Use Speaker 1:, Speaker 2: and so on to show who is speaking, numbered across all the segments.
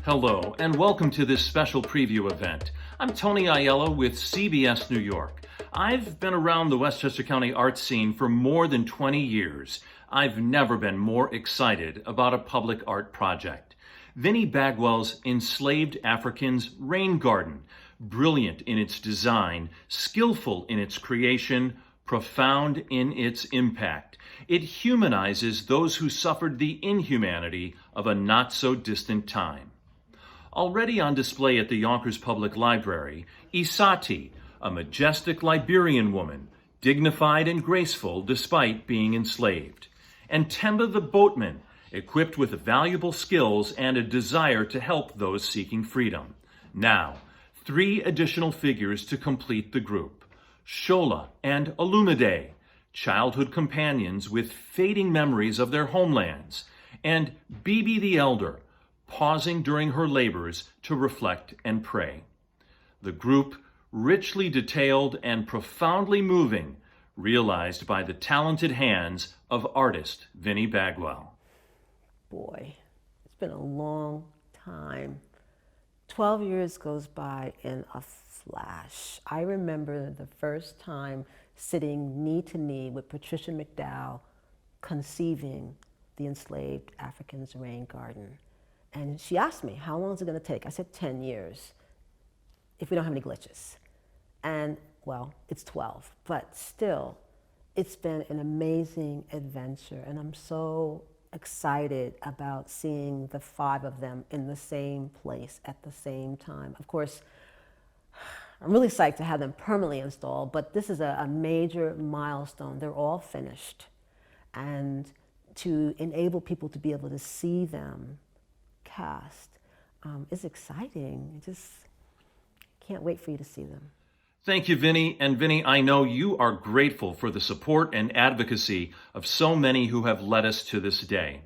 Speaker 1: Hello, and welcome to this special preview event. I'm Tony Aiello with CBS New York. I've been around the Westchester County art scene for more than 20 years. I've never been more excited about a public art project. Vinnie Bagwell's Enslaved Africans Rain Garden, brilliant in its design, skillful in its creation, profound in its impact. It humanizes those who suffered the inhumanity of a not-so-distant time. Already on display at the Yonkers Public Library, Isati, a majestic Liberian woman, dignified and graceful despite being enslaved. And Themba the boatman, equipped with valuable skills and a desire to help those seeking freedom. Now, 3 additional figures to complete the group. Sola and Olumide, childhood companions with fading memories of their homelands. And Bibi the elder, pausing during her labors to reflect and pray. The group, richly detailed and profoundly moving, realized by the talented hands of artist Vinnie Bagwell.
Speaker 2: Boy, it's been a long time. 12 years goes by in a flash. I remember the first time sitting knee to knee with Patricia McDowell conceiving the Enslaved Africans Rain Garden. And she asked me, how long is it going to take? I said 10 years, if we don't have any glitches. And, well, it's 12. But still, it's been an amazing adventure. And I'm so excited about seeing the 5 of them in the same place at the same time. Of course, I'm really psyched to have them permanently installed, but this is a major milestone. They're all finished. And to enable people to be able to see them cast is exciting. I just can't wait for you to see them.
Speaker 1: Thank you, Vinnie. And Vinnie, I know you are grateful for the support and advocacy of so many who have led us to this day.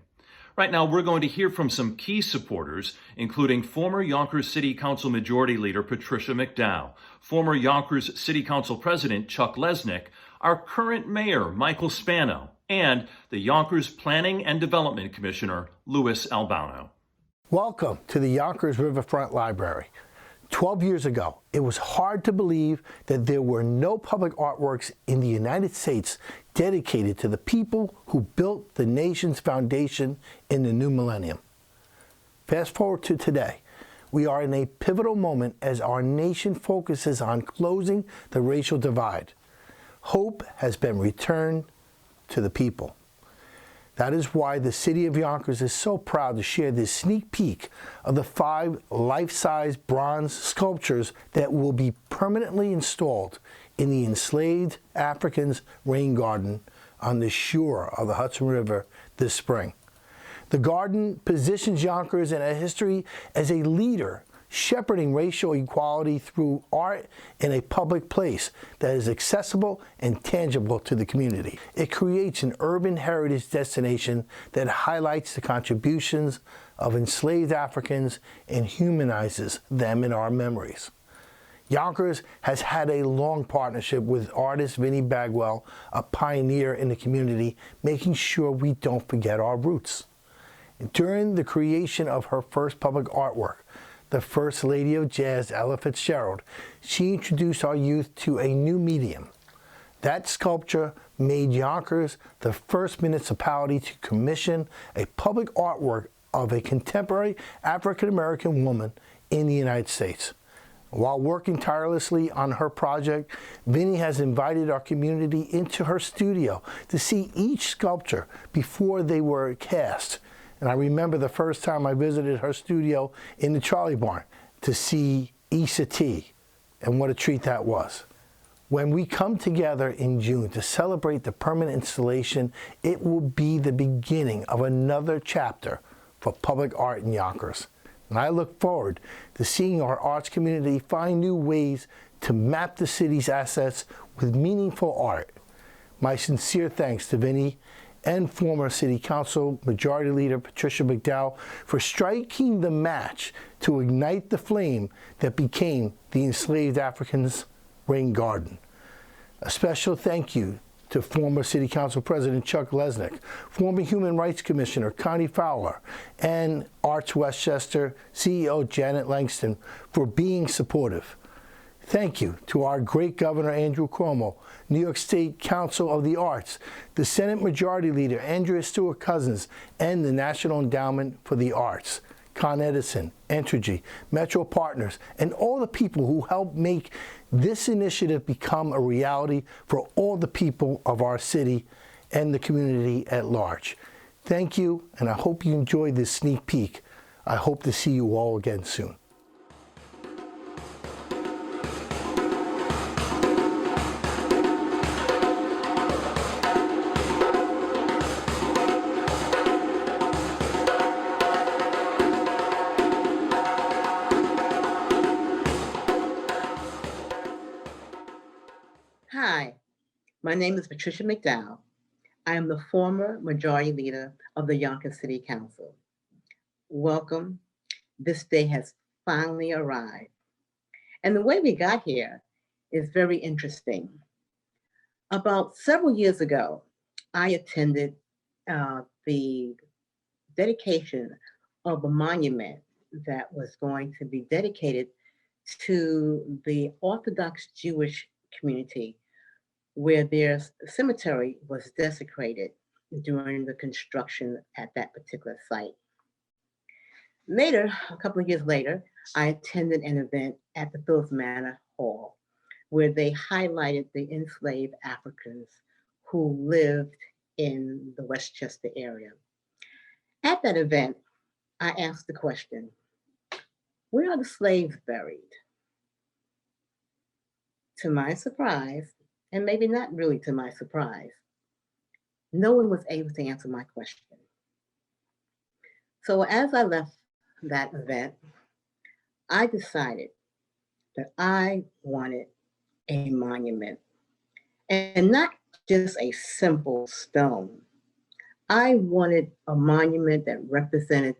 Speaker 1: Right now, we're going to hear from some key supporters, including former Yonkers City Council Majority Leader Patricia McDowell, former Yonkers City Council President Chuck Lesnick, our current Mayor Michael Spano, and the Yonkers Planning and Development Commissioner Louis Albano.
Speaker 3: Welcome to the Yonkers Riverfront Library. 12 years ago, it was hard to believe that there were no public artworks in the United States dedicated to the people who built the nation's foundation in the new millennium. Fast forward to today. We are in a pivotal moment as our nation focuses on closing the racial divide. Hope has been returned to the people. That is why the city of Yonkers is so proud to share this sneak peek of the 5 life-size bronze sculptures that will be permanently installed in the Enslaved Africans Rain Garden on the shore of the Hudson River this spring. The garden positions Yonkers in a history as a leader shepherding racial equality through art in a public place that is accessible and tangible to the community. It creates an urban heritage destination that highlights the contributions of enslaved Africans and humanizes them in our memories. Yonkers has had a long partnership with artist Vinnie Bagwell, a pioneer in the community, making sure we don't forget our roots. During the creation of her first public artwork, the First Lady of Jazz, Ella Fitzgerald, she introduced our youth to a new medium. That sculpture made Yonkers the first municipality to commission a public artwork of a contemporary African-American woman in the United States. While working tirelessly on her project, Vinnie has invited our community into her studio to see each sculpture before they were cast. And I remember the first time I visited her studio in the Charlie Barn to see Issa T, and what a treat that was. When we come together in June to celebrate the permanent installation, it will be the beginning of another chapter for public art in Yonkers. And I look forward to seeing our arts community find new ways to map the city's assets with meaningful art. My sincere thanks to Vinnie and former City Council Majority Leader Patricia McDowell for striking the match to ignite the flame that became the Enslaved Africans Rain Garden. A special thank you to former City Council President Chuck Lesnick, former Human Rights Commissioner Connie Fowler, and Arts Westchester CEO Janet Langston for being supportive. Thank you to our great Governor Andrew Cuomo, New York State Council of the Arts, the Senate Majority Leader Andrea Stewart-Cousins, and the National Endowment for the Arts, Con Edison, Entergy, Metro Partners, and all the people who helped make this initiative become a reality for all the people of our city and the community at large. Thank you, and I hope you enjoyed this sneak peek. I hope to see you all again soon.
Speaker 4: Hi, my name is Patricia McDowell. I am the former Majority Leader of the Yonkers City Council. Welcome. This day has finally arrived. And the way we got here is very interesting. About several years ago, I attended the dedication of a monument that was going to be dedicated to the Orthodox Jewish community, where their cemetery was desecrated during the construction at that particular site. Later, a couple of years later, I attended an event at the Philipse Manor Hall, where they highlighted the enslaved Africans who lived in the Westchester area. At that event, I asked the question, where are the slaves buried? To my surprise, and maybe not really to my surprise, no one was able to answer my question. So as I left that event, I decided that I wanted a monument, and not just a simple stone. I wanted a monument that represented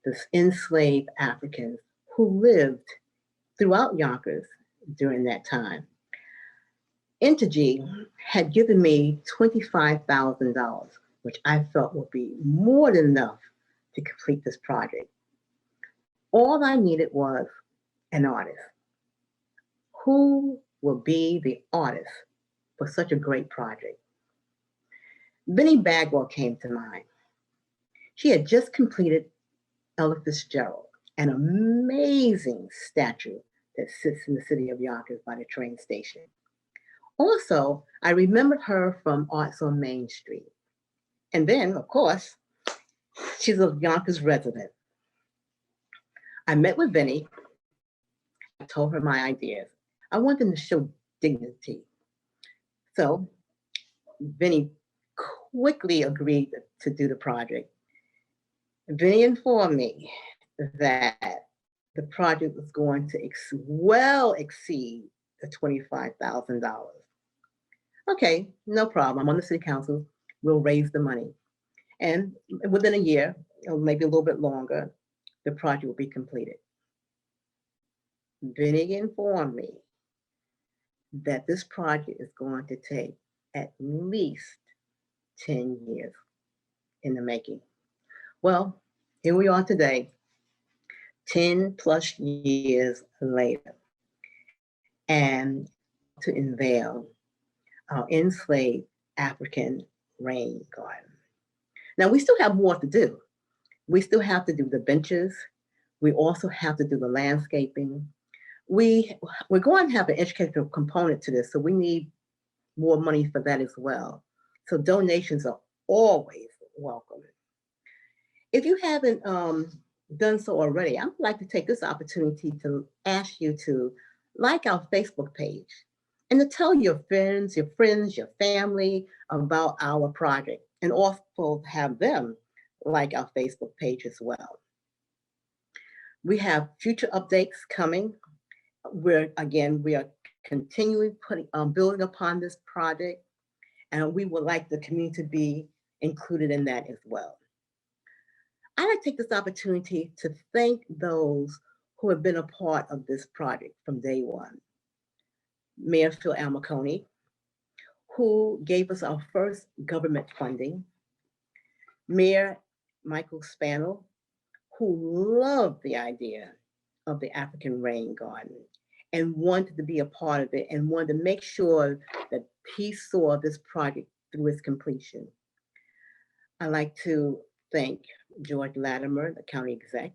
Speaker 4: the enslaved Africans who lived throughout Yonkers during that time. Entergy had given me $25,000, which I felt would be more than enough to complete this project. All I needed was an artist. Who will be the artist for such a great project? Vinnie Bagwell came to mind. She had just completed Ella Fitzgerald, an amazing statue that sits in the city of Yonkers by the train station. Also, I remembered her from Arts on Main Street. And then, of course, she's a Yonkers resident. I met with Vinnie. I told her my ideas. I wanted them to show dignity. So Vinnie quickly agreed to do the project. Vinnie informed me that the project was going to well exceed the $25,000. Okay, no problem. I'm on the city council. We'll raise the money. And within a year, or maybe a little bit longer, the project will be completed. Vinnie informed me that this project is going to take at least 10 years in the making. Well, here we are today, 10 plus years later, and to unveil our Enslaved African Rain Garden. Now, we still have more to do. We still have to do the benches. We also have to do the landscaping. We're going to have an educational component to this, so we need more money for that as well. So donations are always welcome. If you haven't done so already, I would like to take this opportunity to ask you to like our Facebook page and to tell your friends, your family about our project, and also have them like our Facebook page as well. We have future updates coming. We are continuing building upon this project, and we would like the community to be included in that as well. I'd like to take this opportunity to thank those who have been a part of this project from day one. Mayor Phil Almaconi, who gave us our first government funding, Mayor Michael Spannell, who loved the idea of the African Rain Garden and wanted to be a part of it and wanted to make sure that he saw this project through its completion. I'd like to thank George Latimer, the county exec,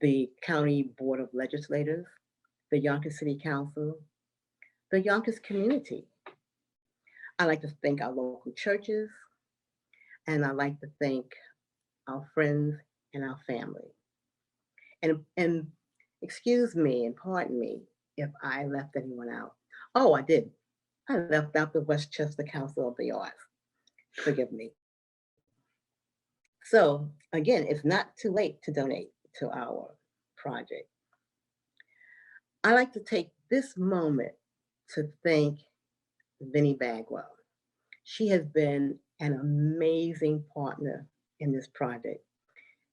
Speaker 4: the County Board of Legislators, the Yonkers City Council, the Yonkers community. I'd like to thank our local churches, and I'd like to thank our friends and our family. And excuse me and pardon me if I left anyone out. Oh, I did. I left out the Westchester Council of the Arts. Forgive me. So again, it's not too late to donate to our project. I like to take this moment to thank Vinnie Bagwell. She has been an amazing partner in this project.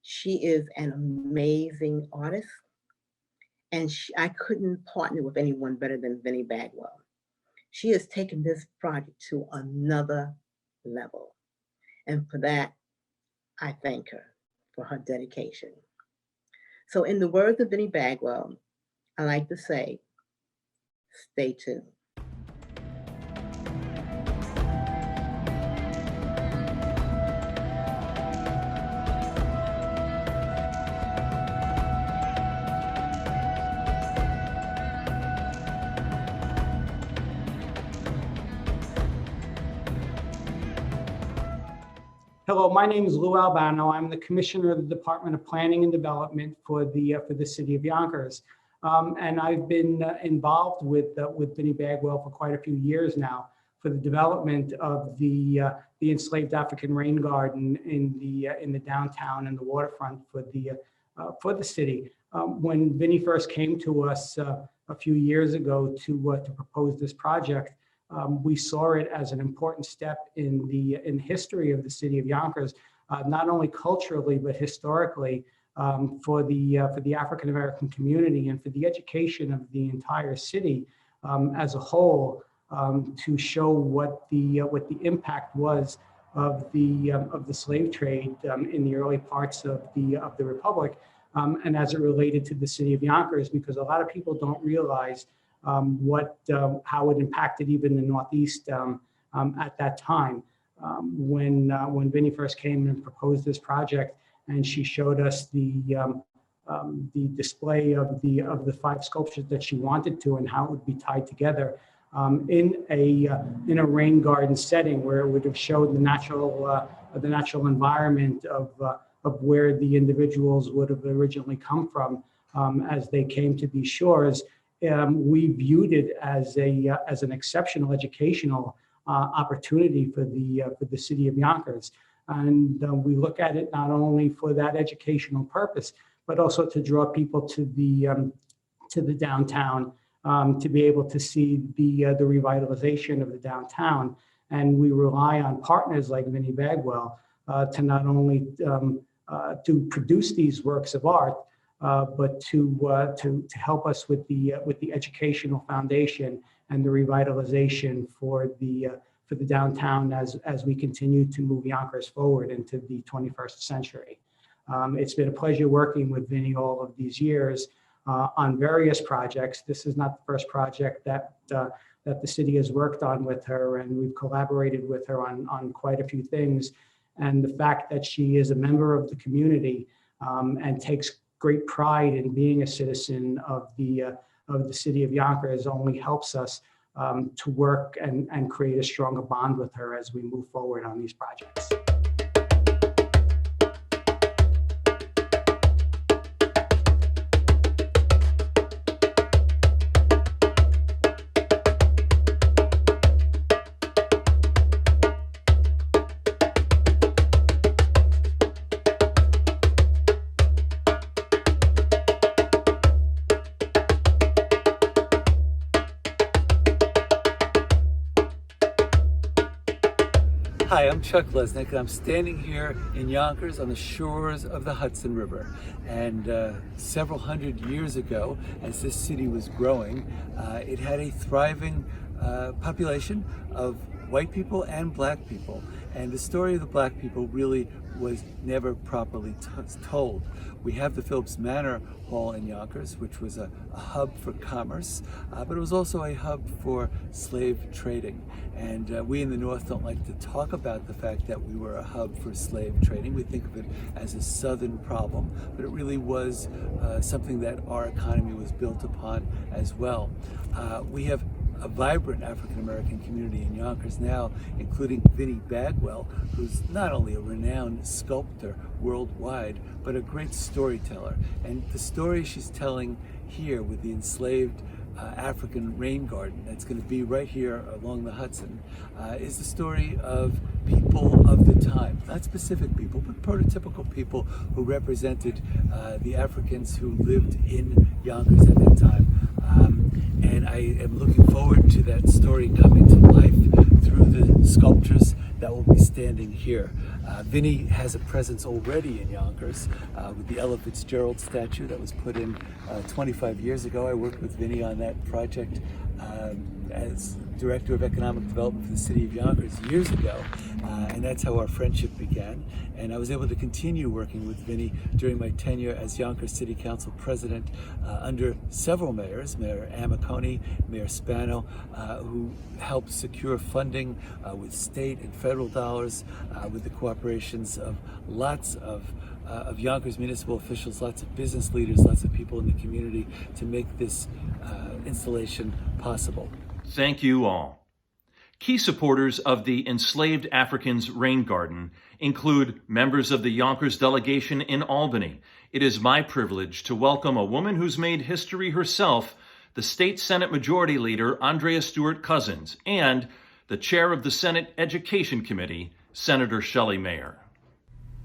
Speaker 4: She is an amazing artist, and I couldn't partner with anyone better than Vinnie Bagwell. She has taken this project to another level, and for that, I thank her for her dedication. So in the words of Vinnie Bagwell, I like to say, stay tuned.
Speaker 5: Hello, my name is Lou Albano. I'm the Commissioner of the Department of Planning and Development for the City of Yonkers. And I've been involved with Vinnie Bagwell for quite a few years now for the development of the Enslaved African Rain Garden in the downtown and the waterfront for the city. When Vinnie first came to us a few years ago to propose this project, we saw it as an important step in the history of the city of Yonkers, not only culturally but historically, for the African American community and for the education of the entire city as a whole, to show what the impact was of the slave trade in the early parts of the Republic, and as it related to the city of Yonkers, because a lot of people don't realize how it impacted even the Northeast at that time. When Vinnie first came and proposed this project, and she showed us the display of the 5 sculptures that she wanted to and how it would be tied together in a rain garden setting, where it would have showed the natural environment of where the individuals would have originally come from as they came to these shores. We viewed it as an exceptional educational opportunity for the city of Yonkers, and we look at it not only for that educational purpose, but also to draw people to the downtown, to be able to see the revitalization of the downtown. And we rely on partners like Vinnie Bagwell to not only to produce these works of art, but to help us with the educational foundation and the revitalization for the downtown as we continue to move Yonkers forward into the 21st century. It's been a pleasure working with Vinnie all of these years on various projects. This is not the first project that the city has worked on with her, and we've collaborated with her on quite a few things. And the fact that she is a member of the community and takes great pride in being a citizen of the city of Yonkers only helps us to work and create a stronger bond with her as we move forward on these projects.
Speaker 6: Hi, I'm Chuck Lesnick, and I'm standing here in Yonkers on the shores of the Hudson River. And several hundred years ago, as this city was growing, it had a thriving population of white people and black people. And the story of the black people really was never properly told. We have the Philipse Manor Hall in Yonkers, which was a hub for commerce, but it was also a hub for slave trading. And we in the North don't like to talk about the fact that we were a hub for slave trading. We think of it as a Southern problem, but it really was something that our economy was built upon as well. We have a vibrant African-American community in Yonkers now, including Vinnie Bagwell, who's not only a renowned sculptor worldwide, but a great storyteller. And the story she's telling here with the Enslaved African Rain Garden that's going to be right here along the Hudson is the story of people of the time, not specific people, but prototypical people who represented the Africans who lived in Yonkers at that time. And I am looking forward to that story coming to life through the sculptures that will be standing here. Vinnie has a presence already in Yonkers with the Ella Fitzgerald statue that was put in 25 years ago. I worked with Vinnie on that project as Director of Economic Development for the City of Yonkers years ago, and that's how our friendship began. And I was able to continue working with Vinnie during my tenure as Yonkers City Council President under several mayors, Mayor Amiconi, Mayor Spano, who helped secure funding with state and federal dollars, with the cooperations of lots of Yonkers municipal officials, lots of business leaders, lots of people in the community to make this installation possible.
Speaker 1: Thank you all. Key supporters of the Enslaved Africans Rain Garden include members of the Yonkers delegation in Albany. It is my privilege to welcome a woman who's made history herself, the State Senate Majority Leader, Andrea Stewart-Cousins, and the Chair of the Senate Education Committee, Senator Shelley Mayer.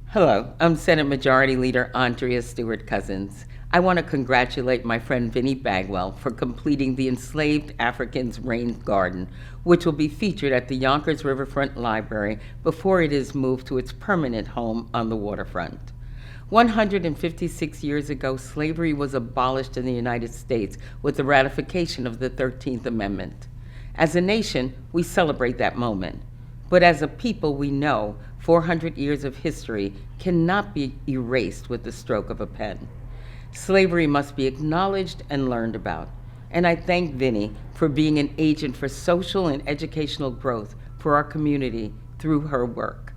Speaker 7: Hello, I'm Senate Majority Leader Andrea Stewart-Cousins. I want to congratulate my friend Vinnie Bagwell for completing the Enslaved Africans Rain Garden, which will be featured at the Yonkers Riverfront Library before it is moved to its permanent home on the waterfront. 156 years ago, slavery was abolished in the United States with the ratification of the 13th Amendment. As a nation, we celebrate that moment. But as a people, we know 400 years of history cannot be erased with the stroke of a pen. Slavery must be acknowledged and learned about. And I thank Vinnie for being an agent for social and educational growth for our community through her work.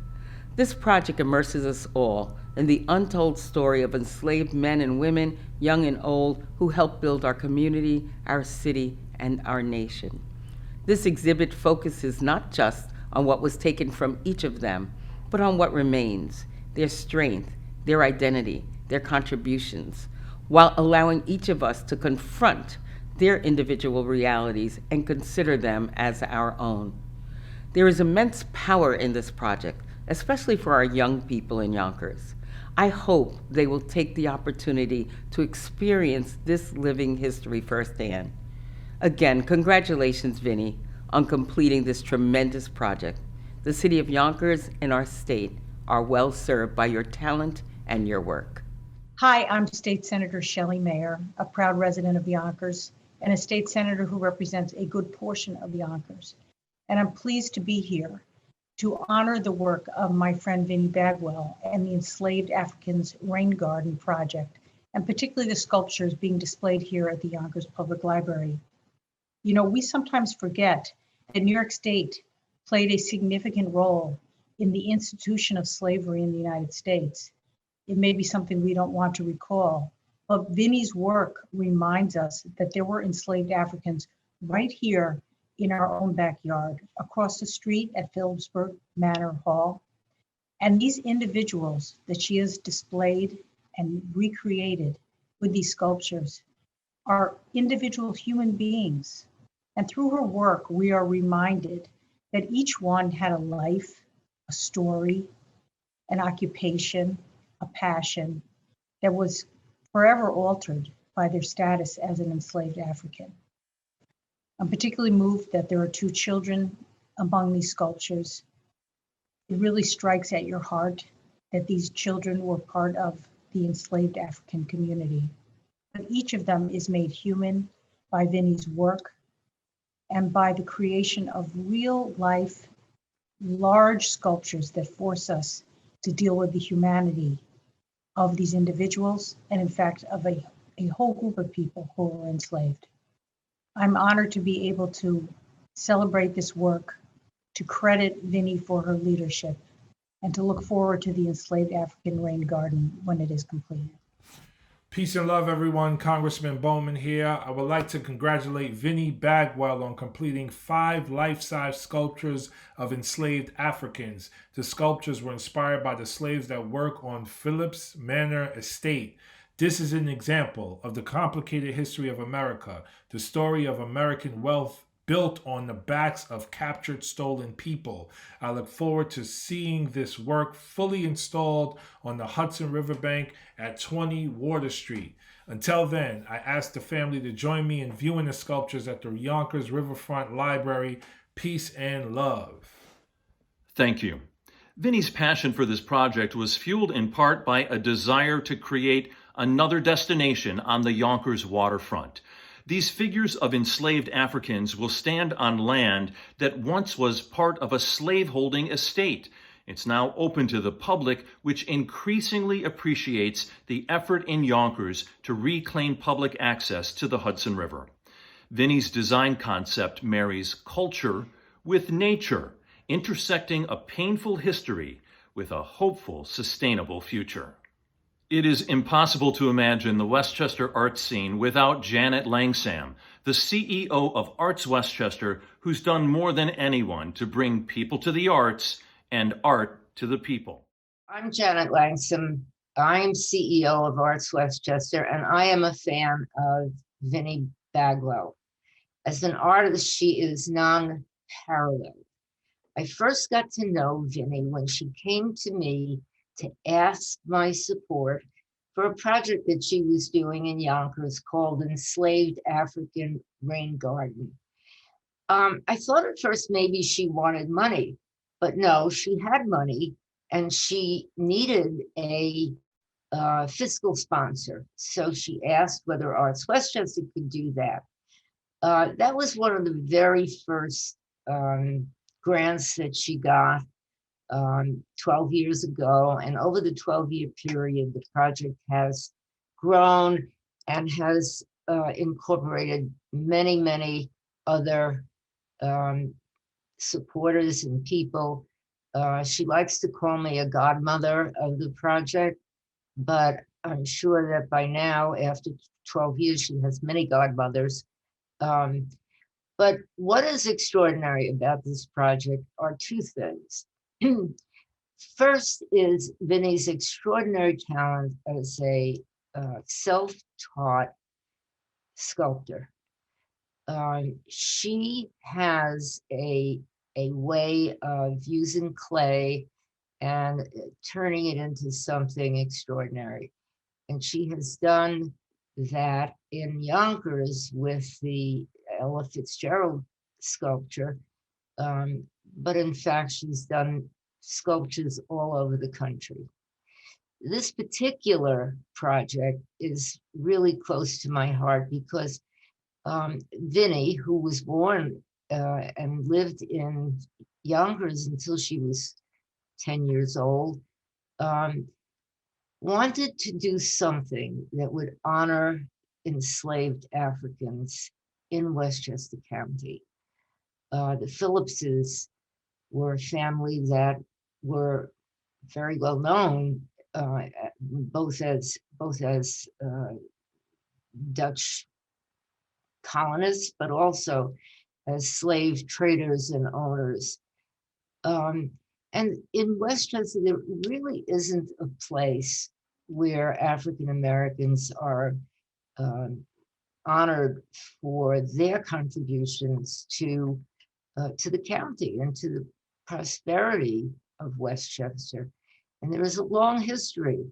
Speaker 7: This project immerses us all in the untold story of enslaved men and women, young and old, who helped build our community, our city, and our nation. This exhibit focuses not just on what was taken from each of them, but on what remains, their strength, their identity, their contributions, while allowing each of us to confront their individual realities and consider them as our own. There is immense power in this project, especially for our young people in Yonkers. I hope they will take the opportunity to experience this living history firsthand. Again, congratulations, Vinnie, on completing this tremendous project. The City of Yonkers and our state are well served by your talent and your work.
Speaker 8: Hi, I'm State Senator Shelley Mayer, a proud resident of Yonkers and a state senator who represents a good portion of Yonkers. And I'm pleased to be here to honor the work of my friend Vinnie Bagwell and the Enslaved Africans Rain Garden project, and particularly the sculptures being displayed here at the Yonkers Public Library. You know, we sometimes forget that New York State played a significant role in the institution of slavery in the United States. It may be something we don't want to recall, but Vinnie's work reminds us that there were enslaved Africans right here in our own backyard, across the street at Philipse Manor Hall. And these individuals that she has displayed and recreated with these sculptures are individual human beings. And through her work, we are reminded that each one had a life, a story, an occupation, a passion that was forever altered by their status as an enslaved African. I'm particularly moved that there are 2 children among these sculptures. It really strikes at your heart that these children were part of the enslaved African community. But each of them is made human by Vinnie's work and by the creation of real life, large sculptures that force us to deal with the humanity of these individuals, and in fact, of a whole group of people who were enslaved. I'm honored to be able to celebrate this work, to credit Vinnie for her leadership, and to look forward to the Enslaved African Rain Garden when it is completed.
Speaker 9: Peace and love, everyone. Congressman Bowman here. I would like to congratulate Vinnie Bagwell on completing 5 life-size sculptures of enslaved Africans. The sculptures were inspired by the slaves that work on Philipse Manor estate. This is an example of the complicated history of America, the story of American wealth built on the backs of captured, stolen people. I look forward to seeing this work fully installed on the Hudson riverbank at 20 Water Street. Until then, I ask the family to join me in viewing the sculptures at the Yonkers Riverfront Library. Peace and love.
Speaker 1: Thank you. Vinnie's passion for this project was fueled in part by a desire to create another destination on the Yonkers waterfront. These figures of enslaved Africans will stand on land that once was part of a slaveholding estate. It's now open to the public, which increasingly appreciates the effort in Yonkers to reclaim public access to the Hudson River. Vinnie's design concept marries culture with nature, intersecting a painful history with a hopeful, sustainable future. It is impossible to imagine the Westchester art scene without Janet Langsam, the CEO of Arts Westchester, who's done more than anyone to bring people to the arts and art to the people.
Speaker 10: I'm Janet Langsam. I'm CEO of Arts Westchester, and I am a fan of Vinnie Bagwell. As an artist, she is non-paralleled. I first got to know Vinnie when she came to me to ask my support for a project that she was doing in Yonkers called Enslaved African Rain Garden. I thought at first maybe she wanted money, but no, she had money and she needed a fiscal sponsor. So she asked whether Arts Westchester could do that. That was one of the very first grants that she got 12 years ago. And over the 12-year period, the project has grown and has incorporated many, many other supporters and people. She likes to call me a godmother of the project, but I'm sure that by now, after 12 years, she has many godmothers. But what is extraordinary about this project are 2 things. First is Vinnie's extraordinary talent as a self-taught sculptor. She has a way of using clay and turning it into something extraordinary. And she has done that in Yonkers with the Ella Fitzgerald sculpture. But in fact, she's done sculptures all over the country. This particular project is really close to my heart because Vinnie, who was born and lived in Yonkers until she was 10 years old, wanted to do something that would honor enslaved Africans in Westchester County. The Philipses were a family that were very well known, both as Dutch colonists, but also as slave traders and owners. And in Westchester, there really isn't a place where African Americans are honored for their contributions to the county and to the prosperity of Westchester. And there is a long history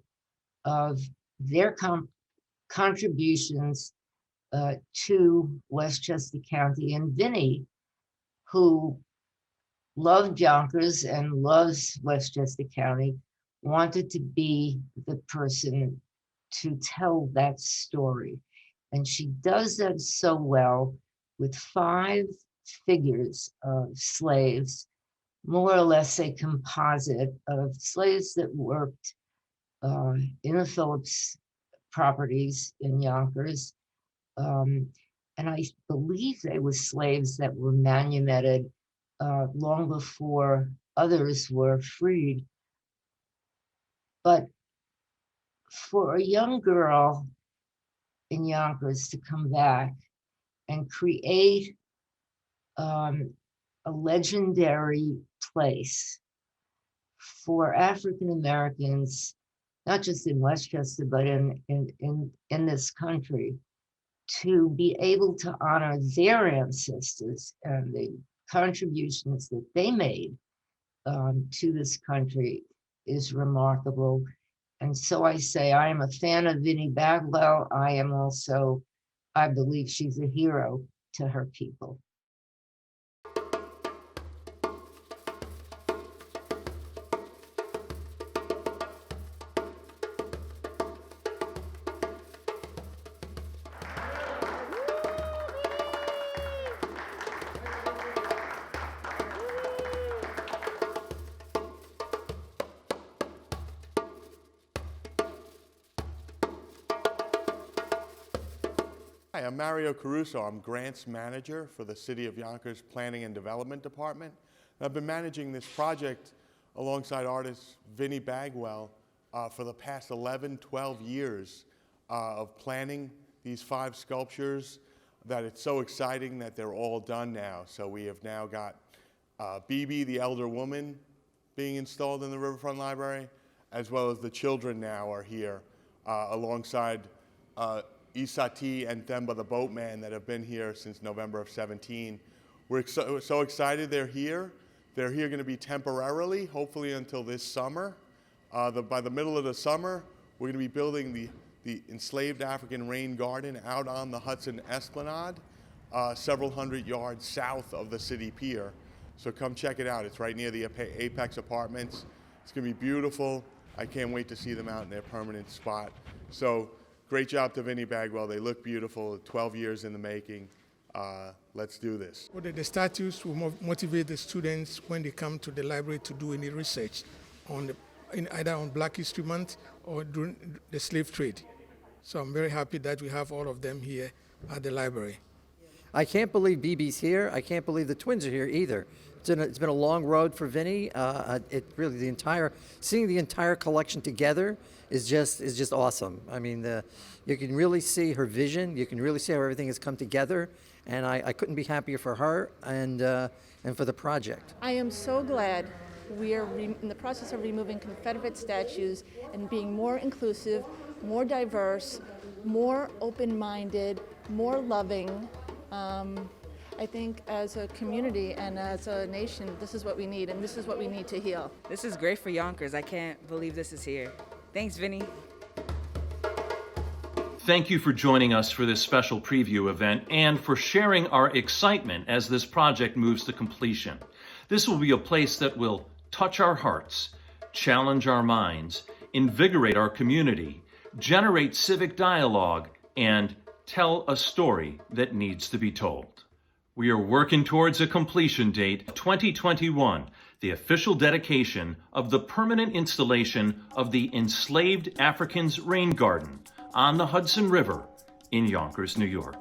Speaker 10: of their contributions to Westchester County. And Vinnie, who loved Yonkers and loves Westchester County, wanted to be the person to tell that story. And she does that so well with 5 figures of slaves, more or less a composite of slaves that worked in the Philipse properties in Yonkers. And I believe they were slaves that were manumitted long before others were freed. But for a young girl in Yonkers to come back and create a legendary place for African Americans, not just in Westchester, but in this country, to be able to honor their ancestors and the contributions that they made to this country is remarkable. And so I say, I am a fan of Vinnie Bagwell. I believe she's a hero to her people.
Speaker 11: Hi, I'm Mario Caruso. I'm Grants Manager for the City of Yonkers Planning and Development Department. And I've been managing this project alongside artist Vinnie Bagwell for the past 11, 12 years of planning these 5 sculptures, that it's so exciting that they're all done now. So we have now got Bibi, the elder woman, being installed in the Riverfront Library, as well as the children now are here alongside Isati and Themba, the boatman, that have been here since November of 17. We're so excited they're here. They're here going to be temporarily, hopefully until this summer. By the middle of the summer, we're going to be building the Enslaved African Rain Garden out on the Hudson Esplanade, several hundred yards south of the city pier. So come check it out. It's right near the Apex Apartments. It's going to be beautiful. I can't wait to see them out in their permanent spot. So great job to Vinnie Bagwell. They look beautiful. 12 years in the making. Let's do this.
Speaker 12: Well, the statues will motivate the students when they come to the library to do any research on either on Black History Month or during the slave trade. So I'm very happy that we have all of them here at the library.
Speaker 13: I can't believe Bibi's here. I can't believe the twins are here either. It's been a long road for Vinnie. Really seeing the entire collection together is just awesome. I mean, you can really see her vision. You can really see how everything has come together, and I couldn't be happier for her and for the project.
Speaker 14: I am so glad we are in the process of removing Confederate statues and being more inclusive, more diverse, more open-minded, more loving. I think as a community and as a nation, this is what we need, and this is what we need to heal.
Speaker 15: This is great for Yonkers. I can't believe this is here. Thanks, Vinnie.
Speaker 1: Thank you for joining us for this special preview event and for sharing our excitement as this project moves to completion. This will be a place that will touch our hearts, challenge our minds, invigorate our community, generate civic dialogue, and tell a story that needs to be told. We are working towards a completion date, 2021, the official dedication of the permanent installation of the Enslaved Africans Rain Garden on the Hudson River in Yonkers, New York.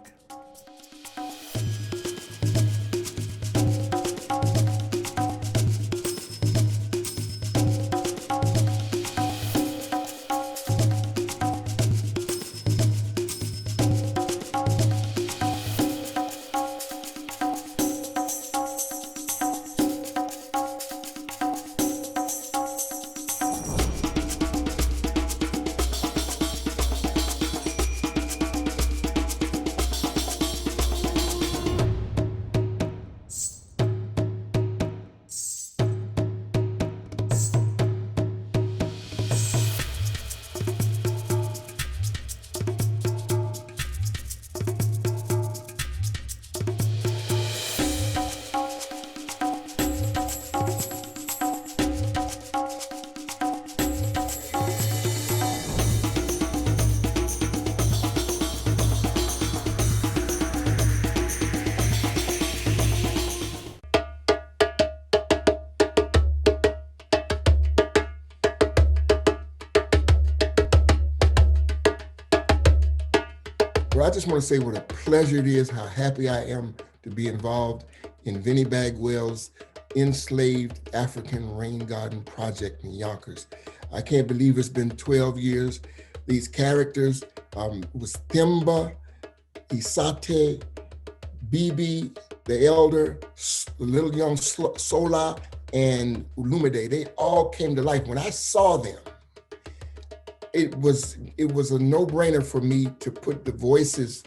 Speaker 16: But I just want to say what a pleasure it is, how happy I am to be involved in Vinnie Bagwell's Enslaved African Rain Garden project in Yonkers. I can't believe it's been 12 years. These characters was Themba, Isate, Bibi, the elder, the little young Sola, and Olumide. They all came to life. When I saw them, it was a no-brainer for me to put the voices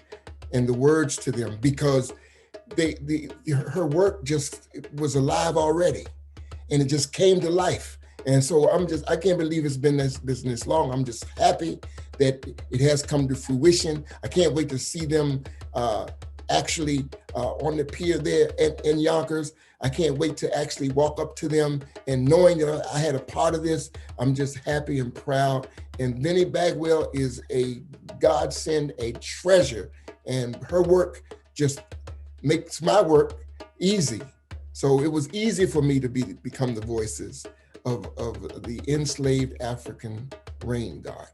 Speaker 16: and the words to them, because her work just was alive already, and it just came to life. And so I can't believe it's been this long. I'm just happy that it has come to fruition. I can't wait to see them actually on the pier there in Yonkers. I can't wait to actually walk up to them, and knowing that I had a part of this, I'm just happy and proud. And Vinnie Bagwell is a godsend, a treasure, and her work just makes my work easy. So it was easy for me to become the voices of the Enslaved African Rain Garden.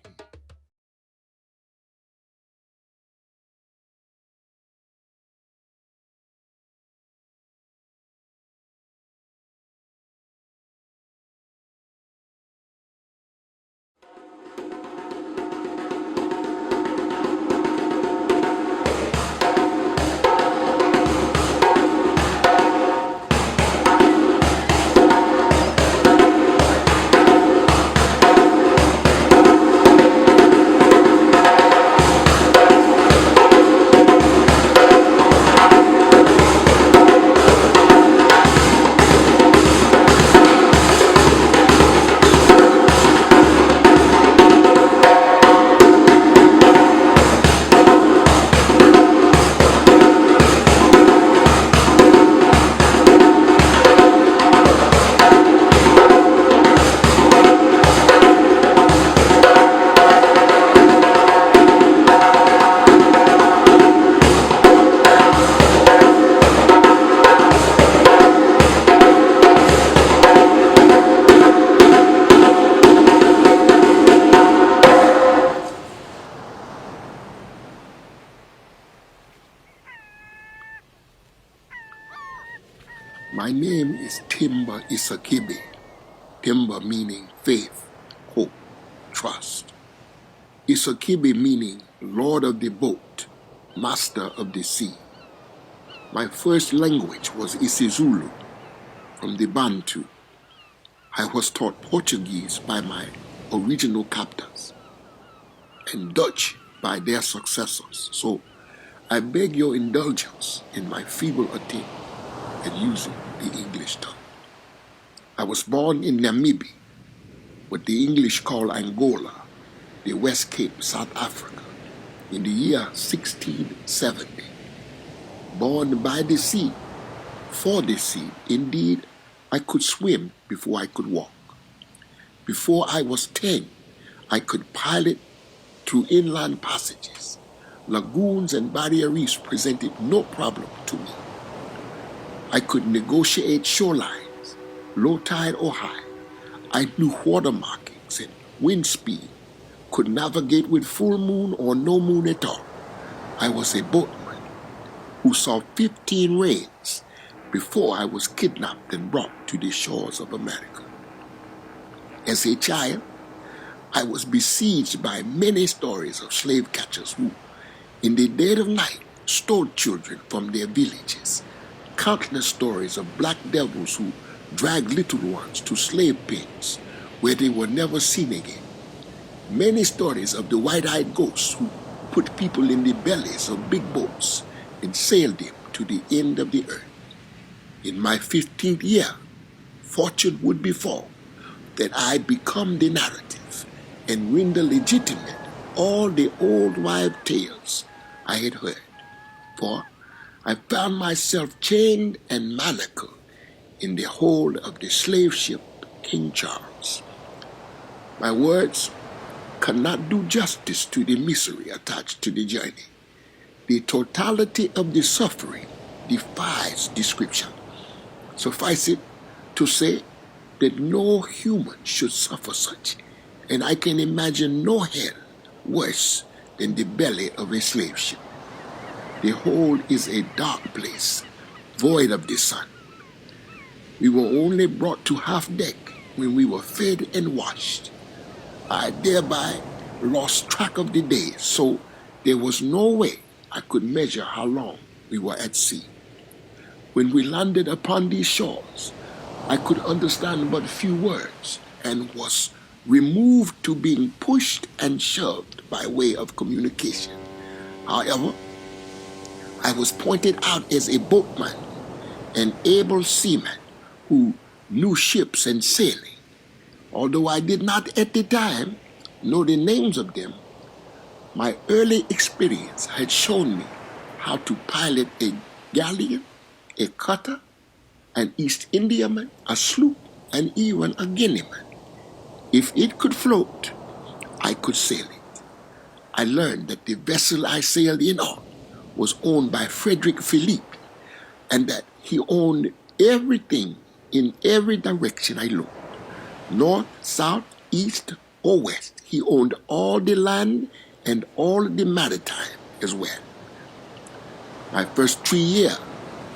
Speaker 16: My name is Themba Isakibe. Themba meaning faith, hope, trust. Isakibe meaning Lord of the boat, Master of the sea. My first language was isiZulu, from the Bantu. I was taught Portuguese by my original captors and Dutch by their successors. So I beg your indulgence in my feeble attempt at using the English tongue. I was born in Namibia, what the English call Angola, the West Cape, South Africa, in the year 1670. Born by the sea, for the sea. Indeed, I could swim before I could walk. Before I was 10, I could pilot through inland passages. Lagoons and barrier reefs presented no problem to me. I could negotiate shorelines, low tide or high. I knew water markings and wind speed, could navigate with full moon or no moon at all. I was a boatman who saw 15 rains before I was kidnapped and brought to the shores of America. As a child, I was besieged by many stories of slave catchers who, in the dead of night, stole children from their villages. Countless stories of black devils who dragged little ones to slave pens where they were never seen again. Many stories of the white-eyed ghosts who put people in the bellies of big boats and sailed them to the end of the earth. In my 15th year, fortune would befall that I become the narrative and render legitimate all the old wives' tales I had heard. For I found myself chained and manacled in the hold of the slave ship King Charles. My words cannot do justice to the misery attached to the journey. The totality of the suffering defies description. Suffice it to say that no human should suffer such, and I can imagine no hell worse than the belly of a slave ship. the hold is a dark place, void of the sun. We were only brought to half deck when we were fed and washed. I thereby lost track of the day, so there was no way I could measure how long we were at sea. When we landed upon these shores, I could understand but few words and was removed to being pushed and shoved by way of communication. However, I was pointed out as a boatman, an able seaman who knew ships and sailing. Although I did not at the time know the names of them, my early experience had shown me how to pilot a galleon, a cutter, an East Indiaman, a sloop, and even a Guineaman. If it could float, I could sail it. I learned that the vessel I sailed in on was owned by Frederick Philipse, and that he owned everything in every direction I looked. North, south, east, or west. He owned all the land and all the maritime as well. My first 3 years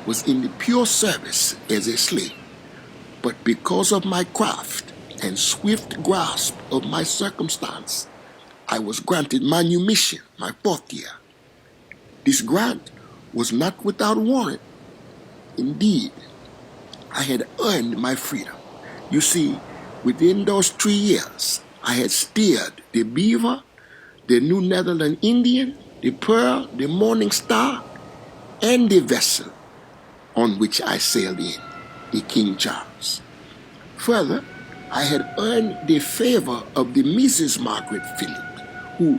Speaker 16: was in the pure service as a slave, but because of my craft and swift grasp of my circumstance, I was granted manumission my 4th year. This grant was not without warrant. Indeed, I had earned my freedom. You see, within those 3 years, I had steered the Beaver, the New Netherland Indian, the Pearl, the Morning Star, and the vessel on which I sailed in, the King Charles. Further, I had earned the favor of the Mrs. Margaret Phillips, who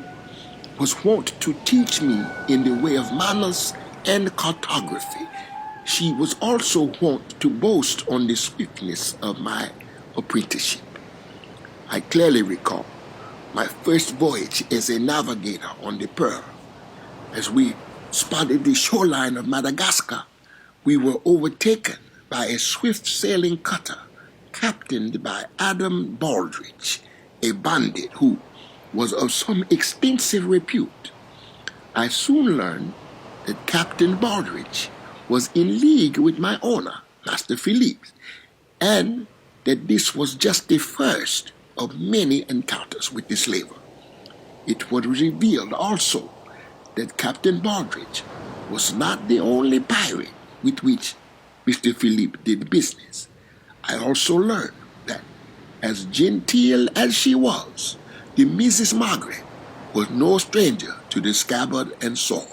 Speaker 16: was wont to teach me in the way of manners and cartography. She was also wont to boast on the swiftness of my apprenticeship. I clearly recall my first voyage as a navigator on the Pearl. As we spotted the shoreline of Madagascar, we were overtaken by a swift-sailing cutter captained by Adam Baldridge, a bandit who was of some extensive repute. I soon learned that Captain Baldridge was in league with my owner, Master Philipse, and that this was just the first of many encounters with the slaver. It was revealed also that Captain Baldridge was not the only pirate with which Mr. Philipse did business. I also learned that, as genteel as she was, the Mrs. Margaret was no stranger to the scabbard and sword.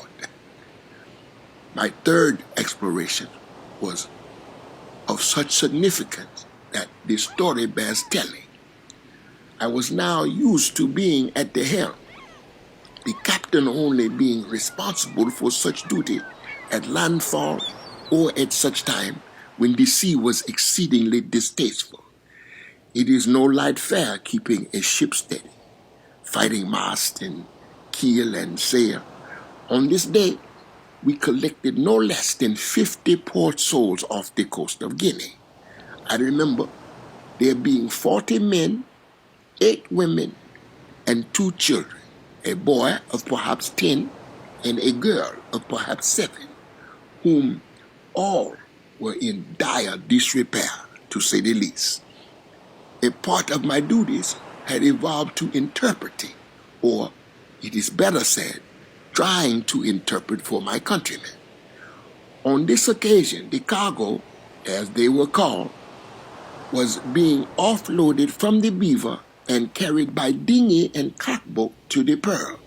Speaker 16: My third exploration was of such significance that the story bears telling. I was now used to being at the helm, the captain only being responsible for such duty at landfall or at such time when the sea was exceedingly distasteful. It is no light fare keeping a ship steady, fighting mast and keel and sail. On this day, we collected no less than 50 poor souls off the coast of Guinea. I remember there being 40 men, 8 women, and 2 children, a boy of perhaps 10 and a girl of perhaps 7, whom all were in dire disrepair, to say the least. A part of my duties had evolved to interpreting, or it is better said, trying to interpret for my countrymen. On this occasion, the cargo, as they were called, was being offloaded from the Beaver and carried by dinghy and clackboat to the Pearl.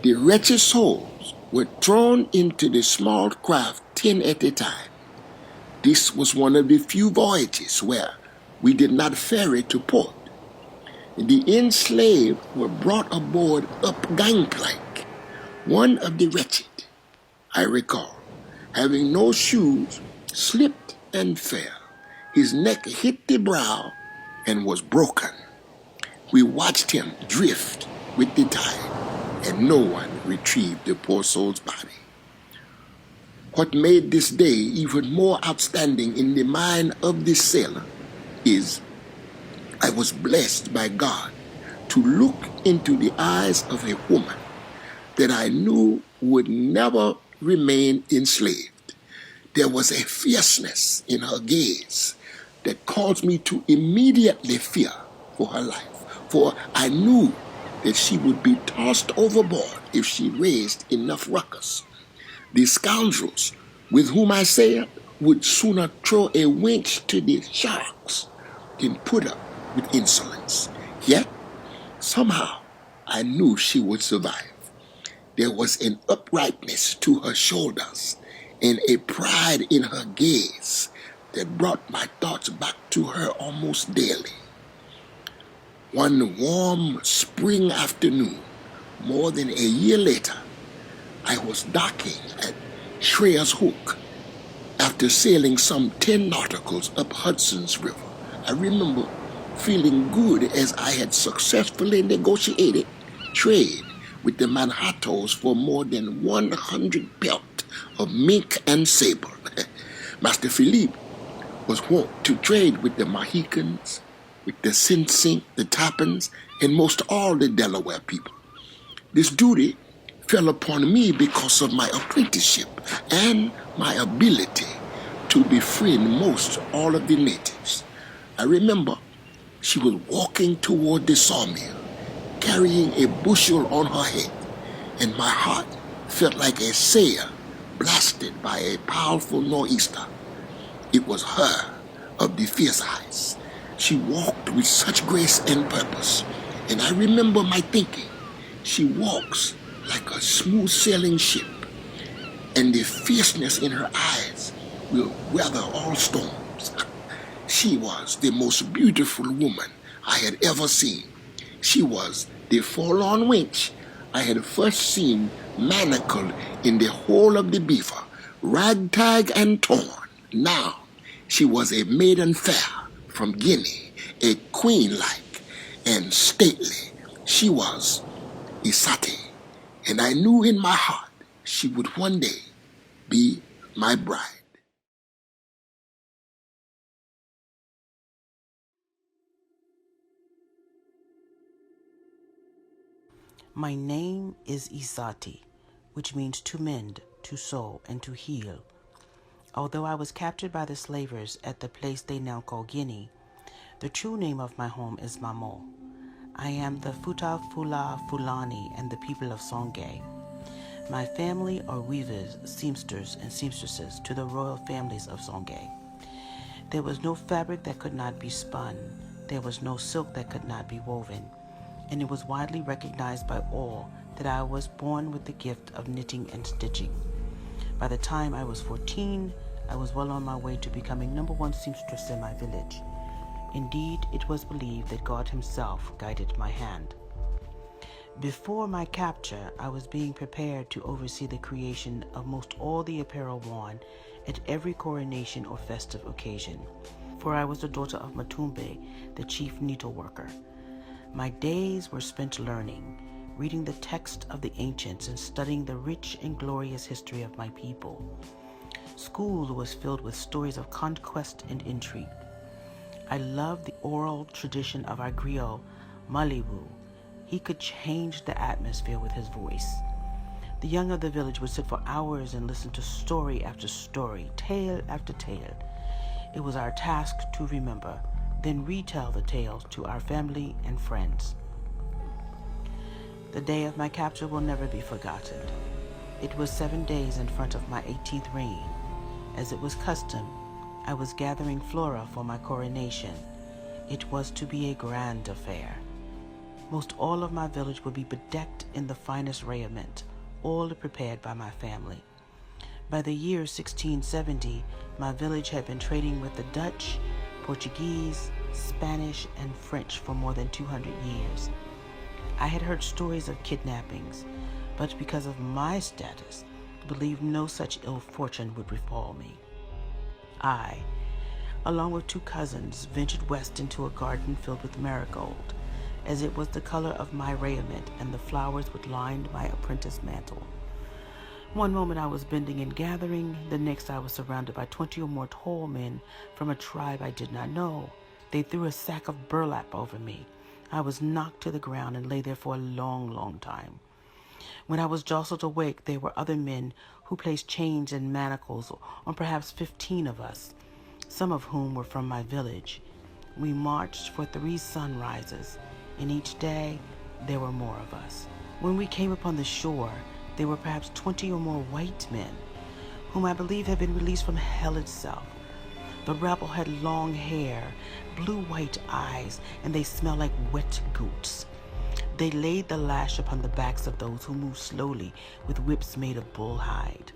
Speaker 16: The wretched souls were thrown into the small craft 10 at a time. This was one of the few voyages where we did not ferry to port. The enslaved were brought aboard up gangplank. One of the wretched, I recall, having no shoes, slipped and fell. His neck hit the brow and was broken. We watched him drift with the tide, and no one retrieved the poor soul's body. What made this day even more outstanding in the mind of this sailor is I was blessed by God to look into the eyes of a woman that I knew would never remain enslaved. There was a fierceness in her gaze that caused me to immediately fear for her life, for I knew that she would be tossed overboard if she raised enough ruckus. The scoundrels with whom I sailed would sooner throw a winch to the sharks than put up with insolence. Yet, somehow, I knew she would survive. There was an uprightness to her shoulders and a pride in her gaze that brought my thoughts back to her almost daily. One warm spring afternoon, more than a year later, I was docking at Schreer's Hook after sailing some 10 nauticals up Hudson's River. I remember feeling good as I had successfully negotiated trade with the Manhattoes for more than 100 pelt of mink and sable. Master Philipse was wont to trade with the Mohicans, with the Sinsink, the Tappans, and most all the Delaware people. This duty fell upon me because of my apprenticeship and my ability to befriend most all of the natives. I remember she was walking toward the sawmill, carrying a bushel on her head, and my heart felt like a sail blasted by a powerful nor'easter. It was her of the fierce eyes. She walked with such grace and purpose, and I remember my thinking, she walks like a smooth-sailing ship, and the fierceness in her eyes will weather all storms. She was the most beautiful woman I had ever seen. She was the forlorn wench I had first seen manacled in the hole of the beaver, ragtag and torn. Now she was a maiden fair from Guinea, a queen-like and stately. She was Isati, and I knew in my heart she would one day be my bride.
Speaker 17: My name is Isati, which means to mend, to sew, and to heal. Although I was captured by the slavers at the place they now call Guinea, the true name of my home is Mamo. I am the Futa Fula Fulani and the people of Songay. My family are weavers, seamsters, and seamstresses to the royal families of Songay. There was no fabric that could not be spun. There was no silk that could not be woven. And it was widely recognized by all that I was born with the gift of knitting and stitching. By the time I was 14, I was well on my way to becoming #1 seamstress in my village. Indeed, it was believed that God himself guided my hand. Before my capture, I was being prepared to oversee the creation of most all the apparel worn at every coronation or festive occasion, for I was the daughter of Matumbe, the chief needleworker. My days were spent learning, reading the text of the ancients and studying the rich and glorious history of my people. School was filled with stories of conquest and intrigue. I loved the oral tradition of our griot, Malibu. He could change the atmosphere with his voice. The young of the village would sit for hours and listen to story after story, tale after tale. It was our task to remember, then retell the tales to our family and friends. The day of my capture will never be forgotten. It was 7 days in front of my 18th reign. As it was custom, I was gathering flora for my coronation. It was to be a grand affair. Most all of my village would be bedecked in the finest raiment, all prepared by my family. By the year 1670, my village had been trading with the Dutch, Portuguese, Spanish, and French for more than 200 years. I had heard stories of kidnappings, but because of my status, believed no such ill fortune would befall me. I, along with 2 cousins, ventured west into a garden filled with marigold, as it was the color of my raiment and the flowers which lined my apprentice mantle. One moment I was bending and gathering, the next I was surrounded by 20 or more tall men from a tribe I did not know. They threw a sack of burlap over me. I was knocked to the ground and lay there for a long, long time. When I was jostled awake, there were other men who placed chains and manacles on perhaps 15 of us, some of whom were from my village. We marched for 3 sunrises, and each day there were more of us. When we came upon the shore, there were perhaps 20 or more white men, whom I believe had been released from hell itself. The rabble had long hair, blue-white eyes, and they smelled like wet goats. They laid the lash upon the backs of those who moved slowly with whips made of bull hide.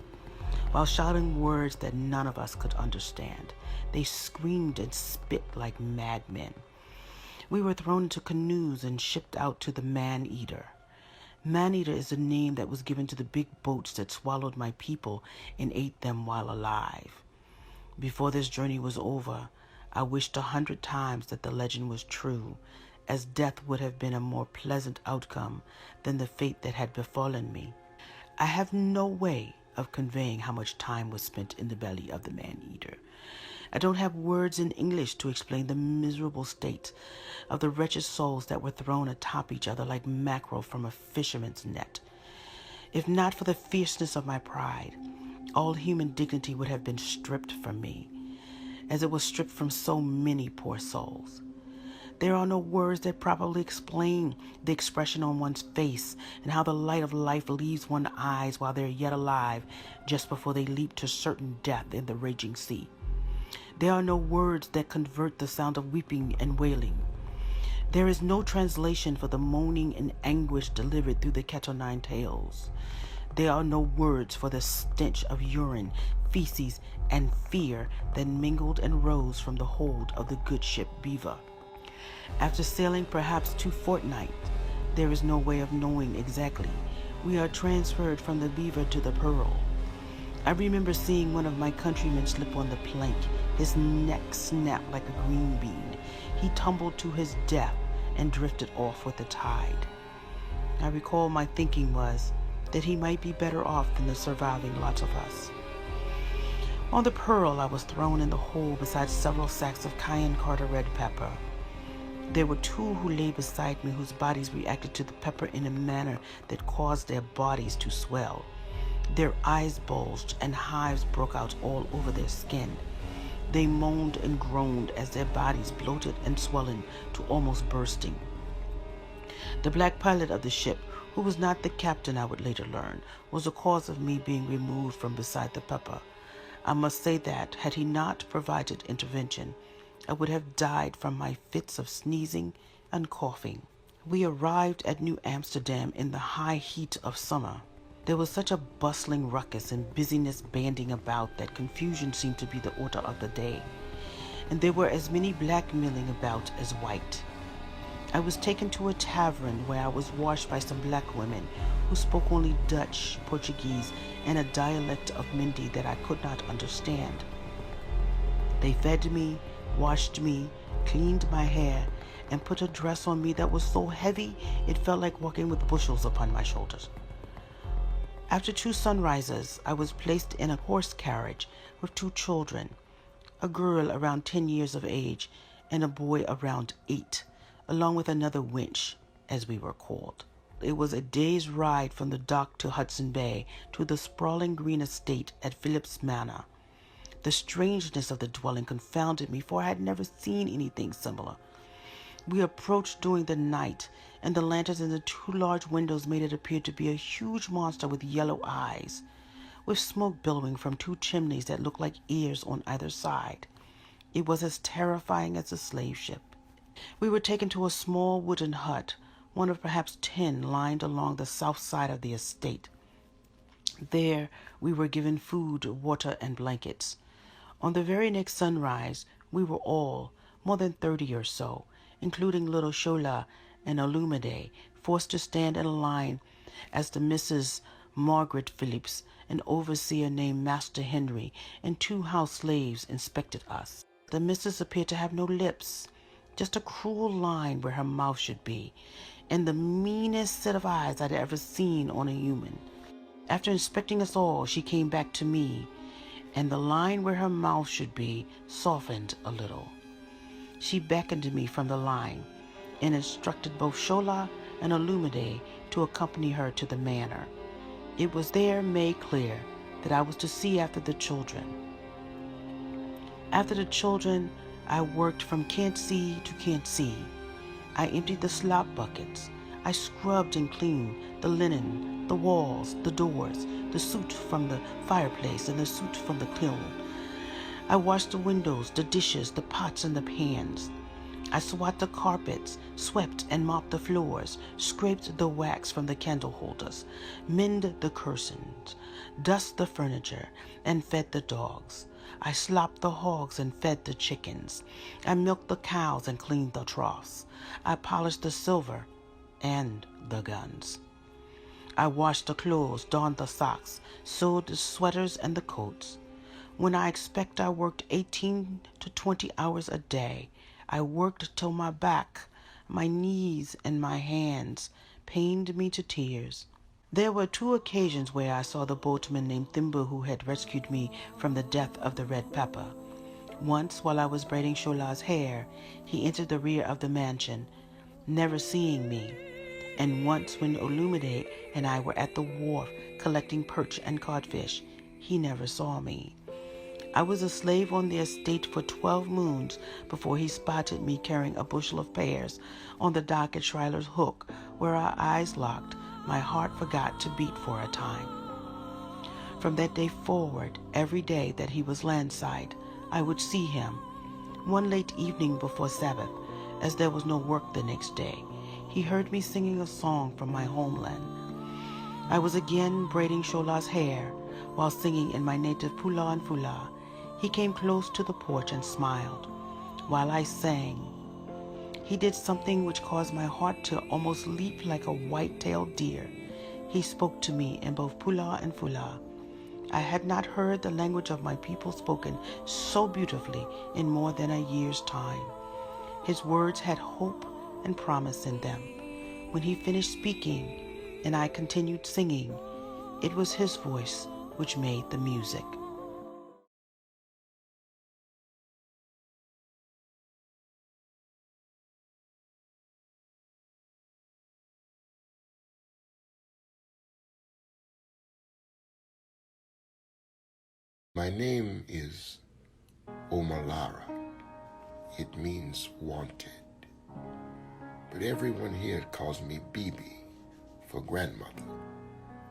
Speaker 17: While shouting words that none of us could understand, they screamed and spit like madmen. We were thrown into canoes and shipped out to the Man-Eater. Man-Eater is the name that was given to the big boats that swallowed my people and ate them while alive. Before this journey was over, I wished 100 times that the legend was true, as death would have been a more pleasant outcome than the fate that had befallen me. I have no way of conveying how much time was spent in the belly of the Man-Eater. I don't have words in English to explain the miserable state of the wretched souls that were thrown atop each other like mackerel from a fisherman's net. If not for the fierceness of my pride, all human dignity would have been stripped from me, as it was stripped from so many poor souls. There are no words that properly explain the expression on one's face and how the light of life leaves one's eyes while they're yet alive, just before they leap to certain death in the raging sea. There are no words that convert the sound of weeping and wailing. There is no translation for the moaning and anguish delivered through the cat o' nine tails. There are no words for the stench of urine, feces, and fear that mingled and rose from the hold of the good ship Bibi. After sailing perhaps 2 fortnights, there is no way of knowing exactly. We are transferred from the Beaver to the Pearl. I remember seeing one of my countrymen slip on the plank. His neck snapped like a green bean. He tumbled to his death and drifted off with the tide. I recall my thinking was that he might be better off than the surviving lots of us. On the Pearl, I was thrown in the hole beside several sacks of cayenne Carter red pepper. There were 2 who lay beside me whose bodies reacted to the pepper in a manner that caused their bodies to swell. Their eyes bulged and hives broke out all over their skin. They moaned and groaned as their bodies bloated and swollen to almost bursting. The black pilot of the ship, who was not the captain I would later learn, was the cause of me being removed from beside the pepper. I must say that, had he not provided intervention, I would have died from my fits of sneezing and coughing. We arrived at New Amsterdam in the high heat of summer. There was such a bustling ruckus and busyness banding about that confusion seemed to be the order of the day, and there were as many black milling about as white. I was taken to a tavern where I was washed by some black women who spoke only Dutch, Portuguese, and a dialect of Mindi that I could not understand. They fed me, washed me, cleaned my hair, and put a dress on me that was so heavy it felt like walking with bushels upon my shoulders. After 2 sunrises, I was placed in a horse carriage with 2 children, a girl around 10 years of age and a boy around 8, along with another wench, as we were called. It was a day's ride from the dock to Hudson Bay to the sprawling green estate at Philipse Manor. The strangeness of the dwelling confounded me, for I had never seen anything similar. We approached during the night, and the lanterns in the 2 large windows made it appear to be a huge monster with yellow eyes, with smoke billowing from 2 chimneys that looked like ears on either side. It was as terrifying as a slave ship. We were taken to a small wooden hut, one of perhaps 10 lined along the south side of the estate. There we were given food, water, and blankets. On the very next sunrise, we were all, more than 30 or so, including little Sola and Olumide, forced to stand in a line as the Mrs. Margaret Philipse, an overseer named Master Henry, and 2 house slaves inspected us. The missus appeared to have no lips, just a cruel line where her mouth should be, and the meanest set of eyes I'd ever seen on a human. After inspecting us all, she came back to me, and the line where her mouth should be softened a little. She beckoned me from the line and instructed both Sola and Olumide to accompany her to the manor. It was there made clear that I was to see after the children. After the children, I worked from can't see to can't see. I emptied the slop buckets. I scrubbed and cleaned the linen, the walls, the doors, the soot from the fireplace and the soot from the kiln. I washed the windows, the dishes, the pots and the pans. I swat the carpets, swept and mopped the floors, scraped the wax from the candle holders, mended the curtains, dusted the furniture, and fed the dogs. I slopped the hogs and fed the chickens. I milked the cows and cleaned the troughs. I polished the silver and the guns. I washed the clothes, darned the socks, sewed the sweaters and the coats. When I expect I worked 18 to 20 hours a day, I worked till my back, my knees, and my hands pained me to tears. There were 2 occasions where I saw the boatman named Themba who had rescued me from the death of the red pepper. Once, while I was braiding Sola's hair, he entered the rear of the mansion, never seeing me. And once, when Olumide and I were at the wharf collecting perch and codfish, he never saw me. I was a slave on the estate for 12 moons before he spotted me carrying a bushel of pears on the dock at Schuyler's Hook, where our eyes locked. My heart forgot to beat for a time. From that day forward, every day that he was landside, I would see him. One late evening before Sabbath, as there was no work the next day, he heard me singing a song from my homeland. I was again braiding Shola's hair while singing in my native Pula and Fula. He came close to the porch and smiled while I sang. He did something which caused my heart to almost leap like a white-tailed deer. He spoke to me in both Pula and Fula. I had not heard the language of my people spoken so beautifully in more than a year's time. His words had hope and promise in them. When he finished speaking and I continued singing, it was his voice which made the music.
Speaker 16: My name is Omalara. It means wanted. But everyone here calls me Bibi for grandmother,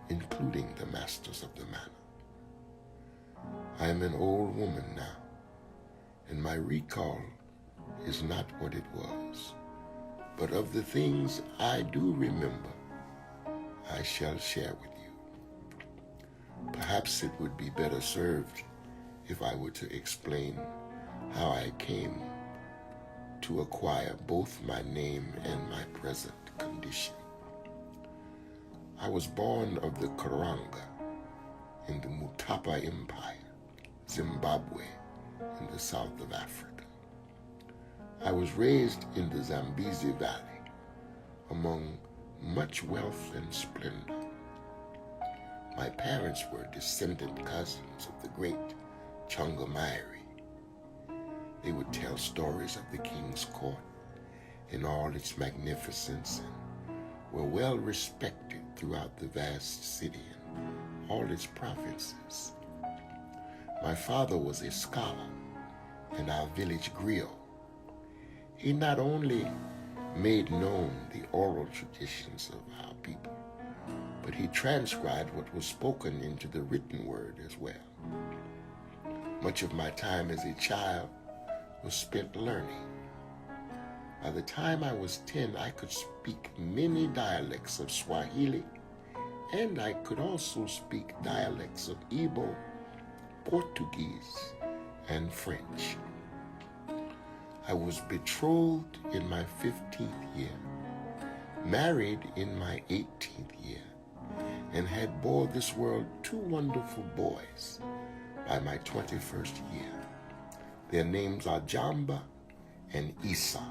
Speaker 16: including the masters of the manor. I am an old woman now, and my recall is not what it was. But of the things I do remember, I shall share with you. Perhaps it would be better served if I were to explain how I came to acquire both my name and my present condition. I was born of the Karanga in the Mutapa Empire, Zimbabwe, in the south of Africa. I was raised in the Zambezi Valley among much wealth and splendor. My parents were descendant cousins of the great Changamairi. They would tell stories of the king's court in all its magnificence and were well respected throughout the vast city and all its provinces. My father was a scholar and our village griot. He not only made known the oral traditions of our people, but he transcribed what was spoken into the written word as well. Much of my time as a child was spent learning. By the time I was 10, I could speak many dialects of Swahili, and I could also speak dialects of Igbo, Portuguese, and French. I was betrothed in my 15th year, married in my 18th year, and had bore this world 2 wonderful boys by my 21st year. Their names are Jamba and Isa.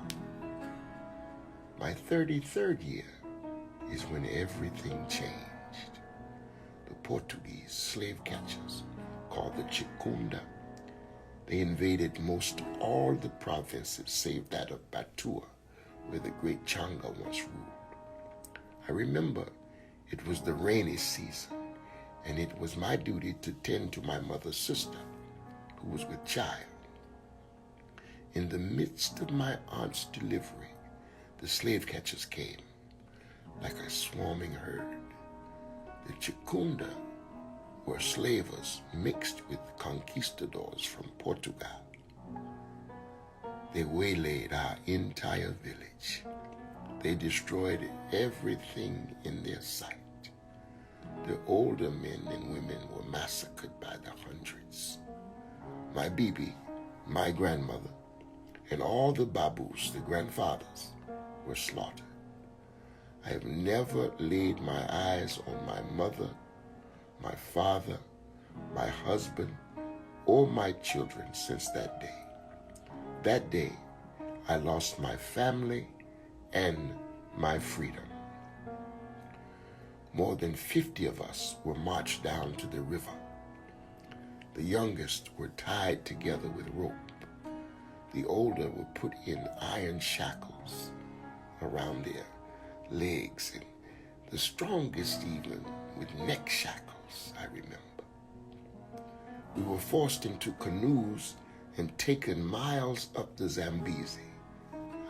Speaker 16: My 33rd year is when everything changed. The Portuguese slave catchers, called the Chikunda, they invaded most all the provinces save that of Batua, where the great Changa once ruled. I remember it was the rainy season, and it was my duty to tend to my mother's sister, who was with child. In the midst of my aunt's delivery, the slave catchers came, like a swarming herd. The Chikunda were slavers mixed with conquistadors from Portugal. They waylaid our entire village. They destroyed everything in their sight. The older men and women were massacred by the hundreds. My Bibi, my grandmother, and all the babus, the grandfathers, were slaughtered. I have never laid my eyes on my mother, my father, my husband, or my children since that day. That day, I lost my family and my freedom. More than 50 of us were marched down to the river. The youngest were tied together with rope. The older were put in iron shackles around their legs, and the strongest even with neck shackles, I remember. We were forced into canoes and taken miles up the Zambezi.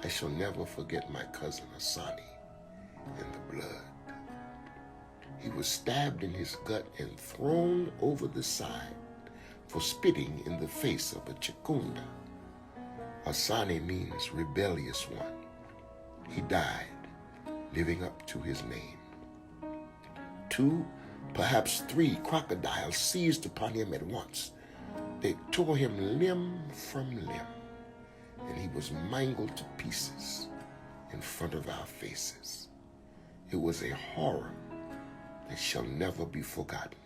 Speaker 16: I shall never forget my cousin Asani and the blood. He was stabbed in his gut and thrown over the side for spitting in the face of a Chikunda. Asani means rebellious one. He died, living up to his name. 2, perhaps 3 crocodiles seized upon him at once. They tore him limb from limb, and he was mangled to pieces in front of our faces. It was a horror that shall never be forgotten.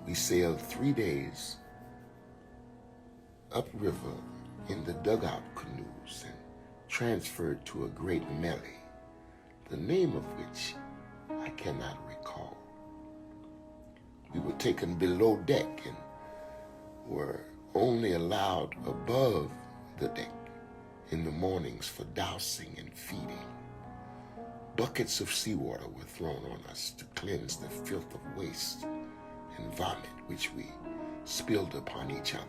Speaker 16: We sailed 3 days upriver in the dugout canoes and transferred to a great melee, the name of which I cannot recall. We were taken below deck and were only allowed above the deck in the mornings for dousing and feeding. Buckets of seawater were thrown on us to cleanse the filth of waste and vomit which we spilled upon each other.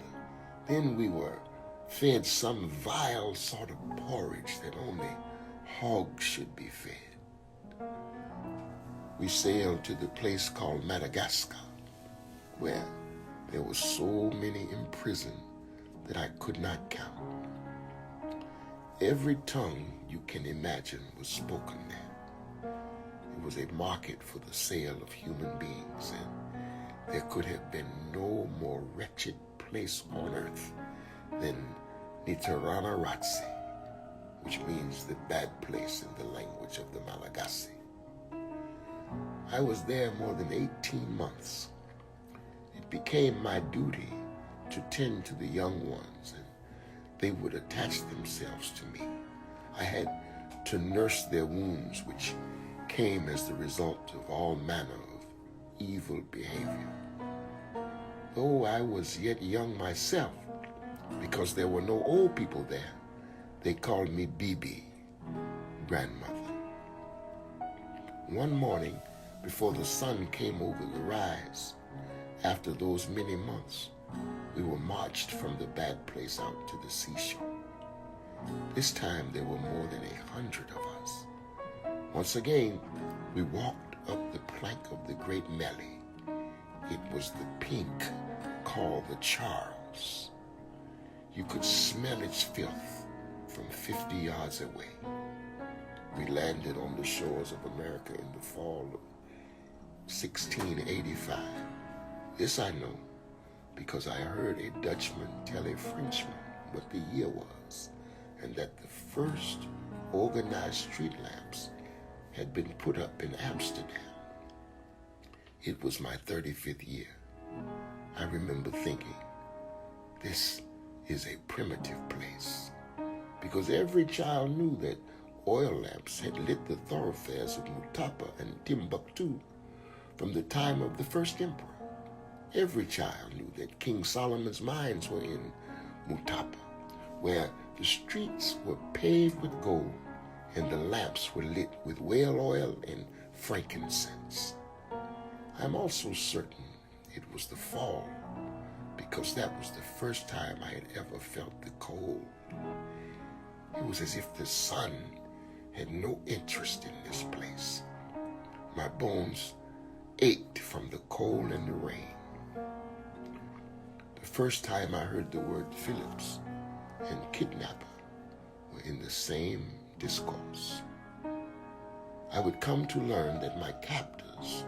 Speaker 16: Then we were fed some vile sort of porridge that only hogs should be fed. We sailed to the place called Madagascar, where there were so many imprisoned that I could not count. Every tongue you can imagine was spoken there. It was a market for the sale of human beings, and there could have been no more wretched place on earth than Nitaranarasi, which means the bad place in the language of the Malagasy. I was there more than 18 months. It became my duty to tend to the young ones, and they would attach themselves to me. I had to nurse their wounds, which came as the result of all manner of evil behavior. Though I was yet young myself, because there were no old people there, they called me Bibi, grandmother. One morning, before the sun came over the rise, after those many months, we were marched from the bad place out to the seashore. This time there were more than 100 of us. Once again, we walked up the plank of the great melee. It was the pink called the Charles. You could smell its filth from 50 yards away. We landed on the shores of America in the fall of 1685. This I know because I heard a Dutchman tell a Frenchman what the year was, and that the first organized street lamps had been put up in Amsterdam. It was my 35th year. I remember thinking, this is a primitive place, because every child knew that oil lamps had lit the thoroughfares of Mutapa and Timbuktu from the time of the first emperor. Every child knew that King Solomon's mines were in Mutapa, where the streets were paved with gold and the lamps were lit with whale oil and frankincense. I'm also certain it was the fall, because that was the first time I had ever felt the cold. It was as if the sun had no interest in this place. My bones ached from the cold and the rain. The first time I heard the word Philipse and kidnapper were in the same discourse. I would come to learn that my captors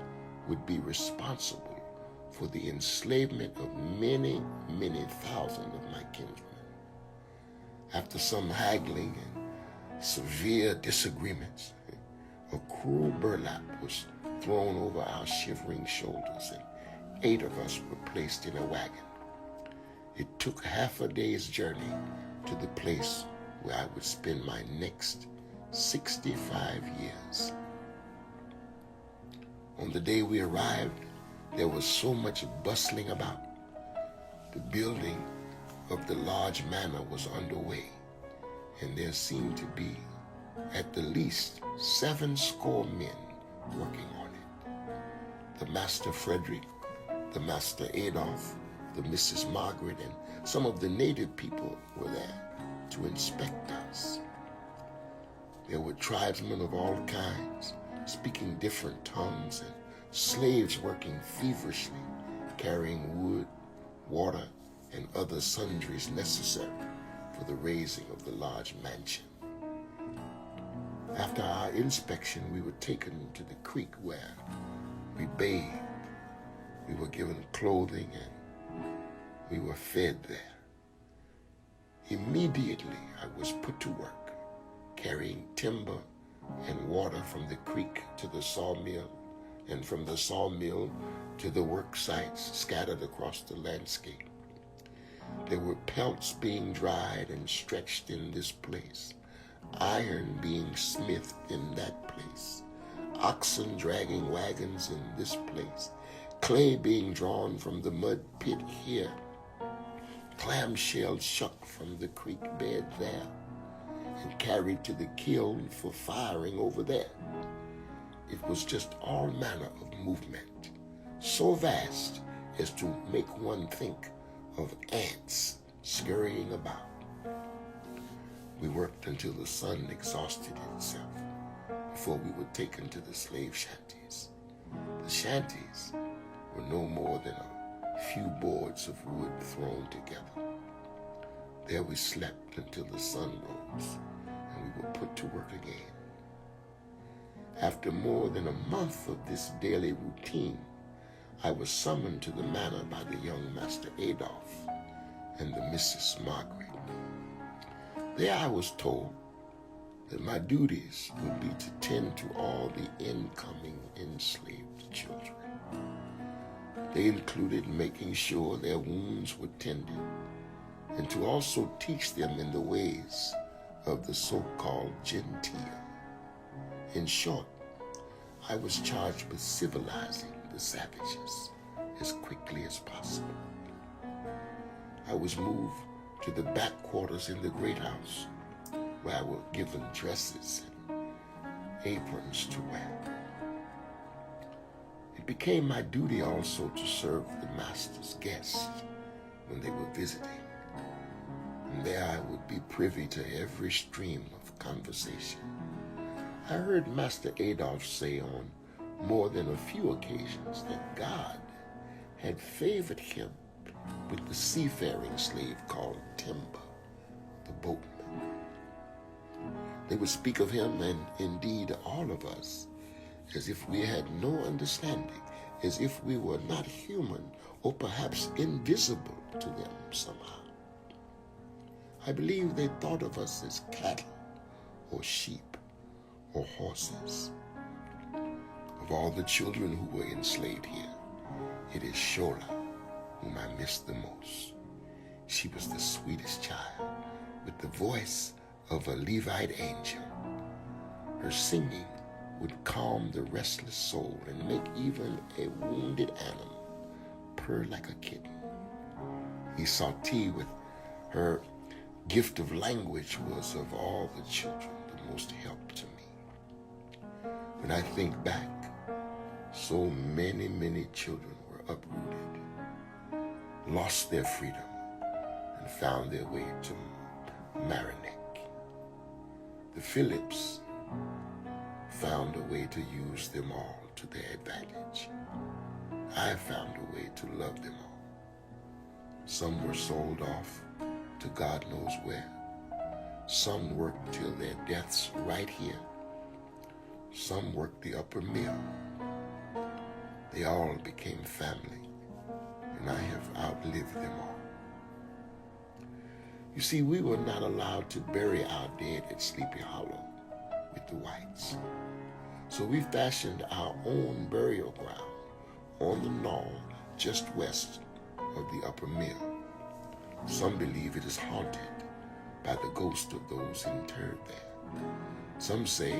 Speaker 16: would be responsible for the enslavement of many, many thousands of my kinsmen. After some haggling and severe disagreements, a cruel burlap was thrown over our shivering shoulders, and 8 of us were placed in a wagon. It took half a day's journey to the place where I would spend my next 65 years. On the day we arrived, there was so much bustling about. The building of the large manor was underway, and there seemed to be at the least 70 men working on it. The Master Frederick, the Master Adolph, the Mrs. Margaret, and some of the native people were there to inspect us. There were tribesmen of all kinds, speaking different tongues, and slaves working feverishly, carrying wood, water, and other sundries necessary for the raising of the large mansion. After our inspection, we were taken to the creek where we bathed. We were given clothing and we were fed there. Immediately, I was put to work, carrying timber and water from the creek to the sawmill, and from the sawmill to the work sites scattered across the landscape. There were pelts being dried and stretched in this place, iron being smithed in that place, oxen dragging wagons in this place, clay being drawn from the mud pit here, clamshells shucked from the creek bed there, and carried to the kiln for firing over there. It was just all manner of movement, so vast as to make one think of ants scurrying about. We worked until the sun exhausted itself before we were taken to the slave shanties. The shanties were no more than a few boards of wood thrown together. There we slept until the sun rose, and we were put to work again. After more than a month of this daily routine, I was summoned to the manor by the young Master Adolph and the Mrs. Margaret. There I was told that my duties would be to tend to all the incoming enslaved children. They included making sure their wounds were tended, and to also teach them in the ways of the so-called genteel. In short, I was charged with civilizing the savages as quickly as possible. I was moved to the back quarters in the great house, where I were given dresses and aprons to wear. It became my duty also to serve the master's guests when they were visiting, and there I would be privy to every stream of conversation. I heard Master Adolph say on more than a few occasions that God had favored him with the seafaring slave called Themba, the boatman. They would speak of him, and indeed all of us, as if we had no understanding, as if we were not human or perhaps invisible to them somehow. I believe they thought of us as cattle or sheep or horses. Of all the children who were enslaved here, it is Sola whom I miss the most. She was the sweetest child, with the voice of a Levite angel. Her singing would calm the restless soul and make even a wounded animal purr like a kitten. Isati, with her gift of language, was of all the children the most help to me. When I think back so many, many children were uprooted, lost their freedom, and found their way to Marinick. The Philipse found a way to use them all to their advantage. I found a way to love them all. Some were sold off to God knows where. Some worked till their deaths right here. Some worked the upper mill. They all became family, and I have outlived them all. You see, we were not allowed to bury our dead at Sleepy Hollow with the whites. So we fashioned our own burial ground on the knoll just west of the upper mill. Some believe it is haunted by the ghost of those interred there. Some say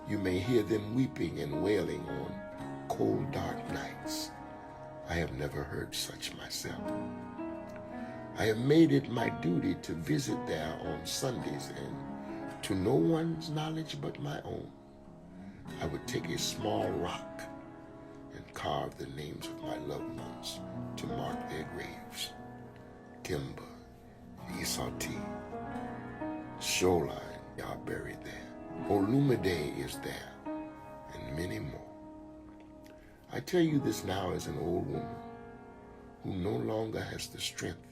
Speaker 16: you may hear them weeping and wailing on cold, dark nights. I have never heard such myself. I have made it my duty to visit there on Sundays, and to no one's knowledge but my own, I would take a small rock and carve the names of my loved ones to mark their graves. Themba, Isati, Sola, and are buried there. Olumide is there, and many more. I tell you this now as an old woman who no longer has the strength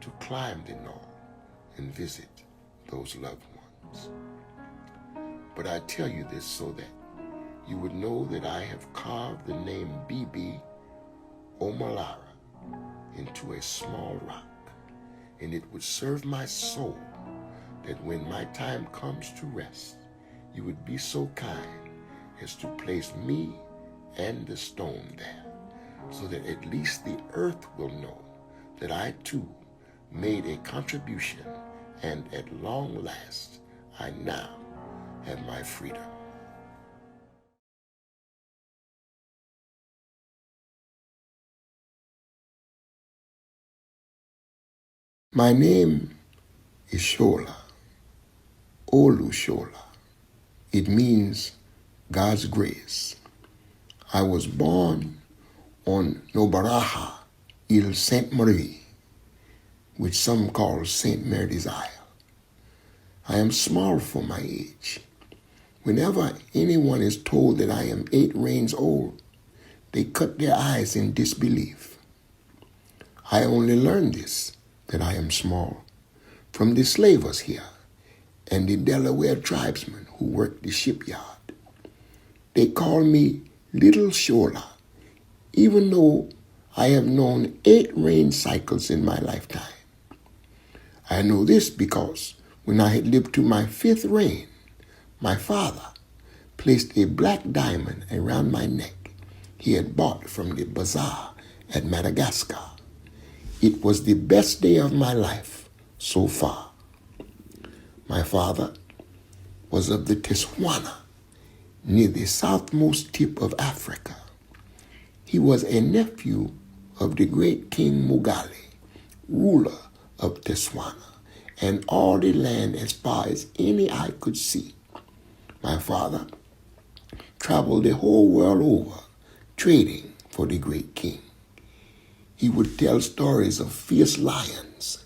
Speaker 16: to climb the knoll and visit those loved ones. But I tell you this so that you would know that I have carved the name Bibi Omalara into a small rock, and it would serve my soul that when my time comes to rest, you would be so kind as to place me and the stone there, so that at least the earth will know that I too made a contribution, and at long last I now have my freedom. My name is Sola, Sola. It means God's grace. I was born on Nobaraha, Ile Sainte Marie, which some call St. Mary's Isle. I am small for my age. Whenever anyone is told that I am 8 reigns old, they cut their eyes in disbelief. I only learned this, that I am small, from the slavers here and the Delaware tribesmen who worked the shipyard. They call me Little Sola, even though I have known 8 rain cycles in my lifetime. I know this because when I had lived to my 5th reign, my father placed a black diamond around my neck he had bought from the bazaar at Madagascar. It was the best day of my life so far. My father was of the Tswana, near the southmost tip of Africa. He was a nephew of the great King Mugali, ruler of Tswana, and all the land as far as any eye could see. My father traveled the whole world over, trading for the great king. He would tell stories of fierce lions,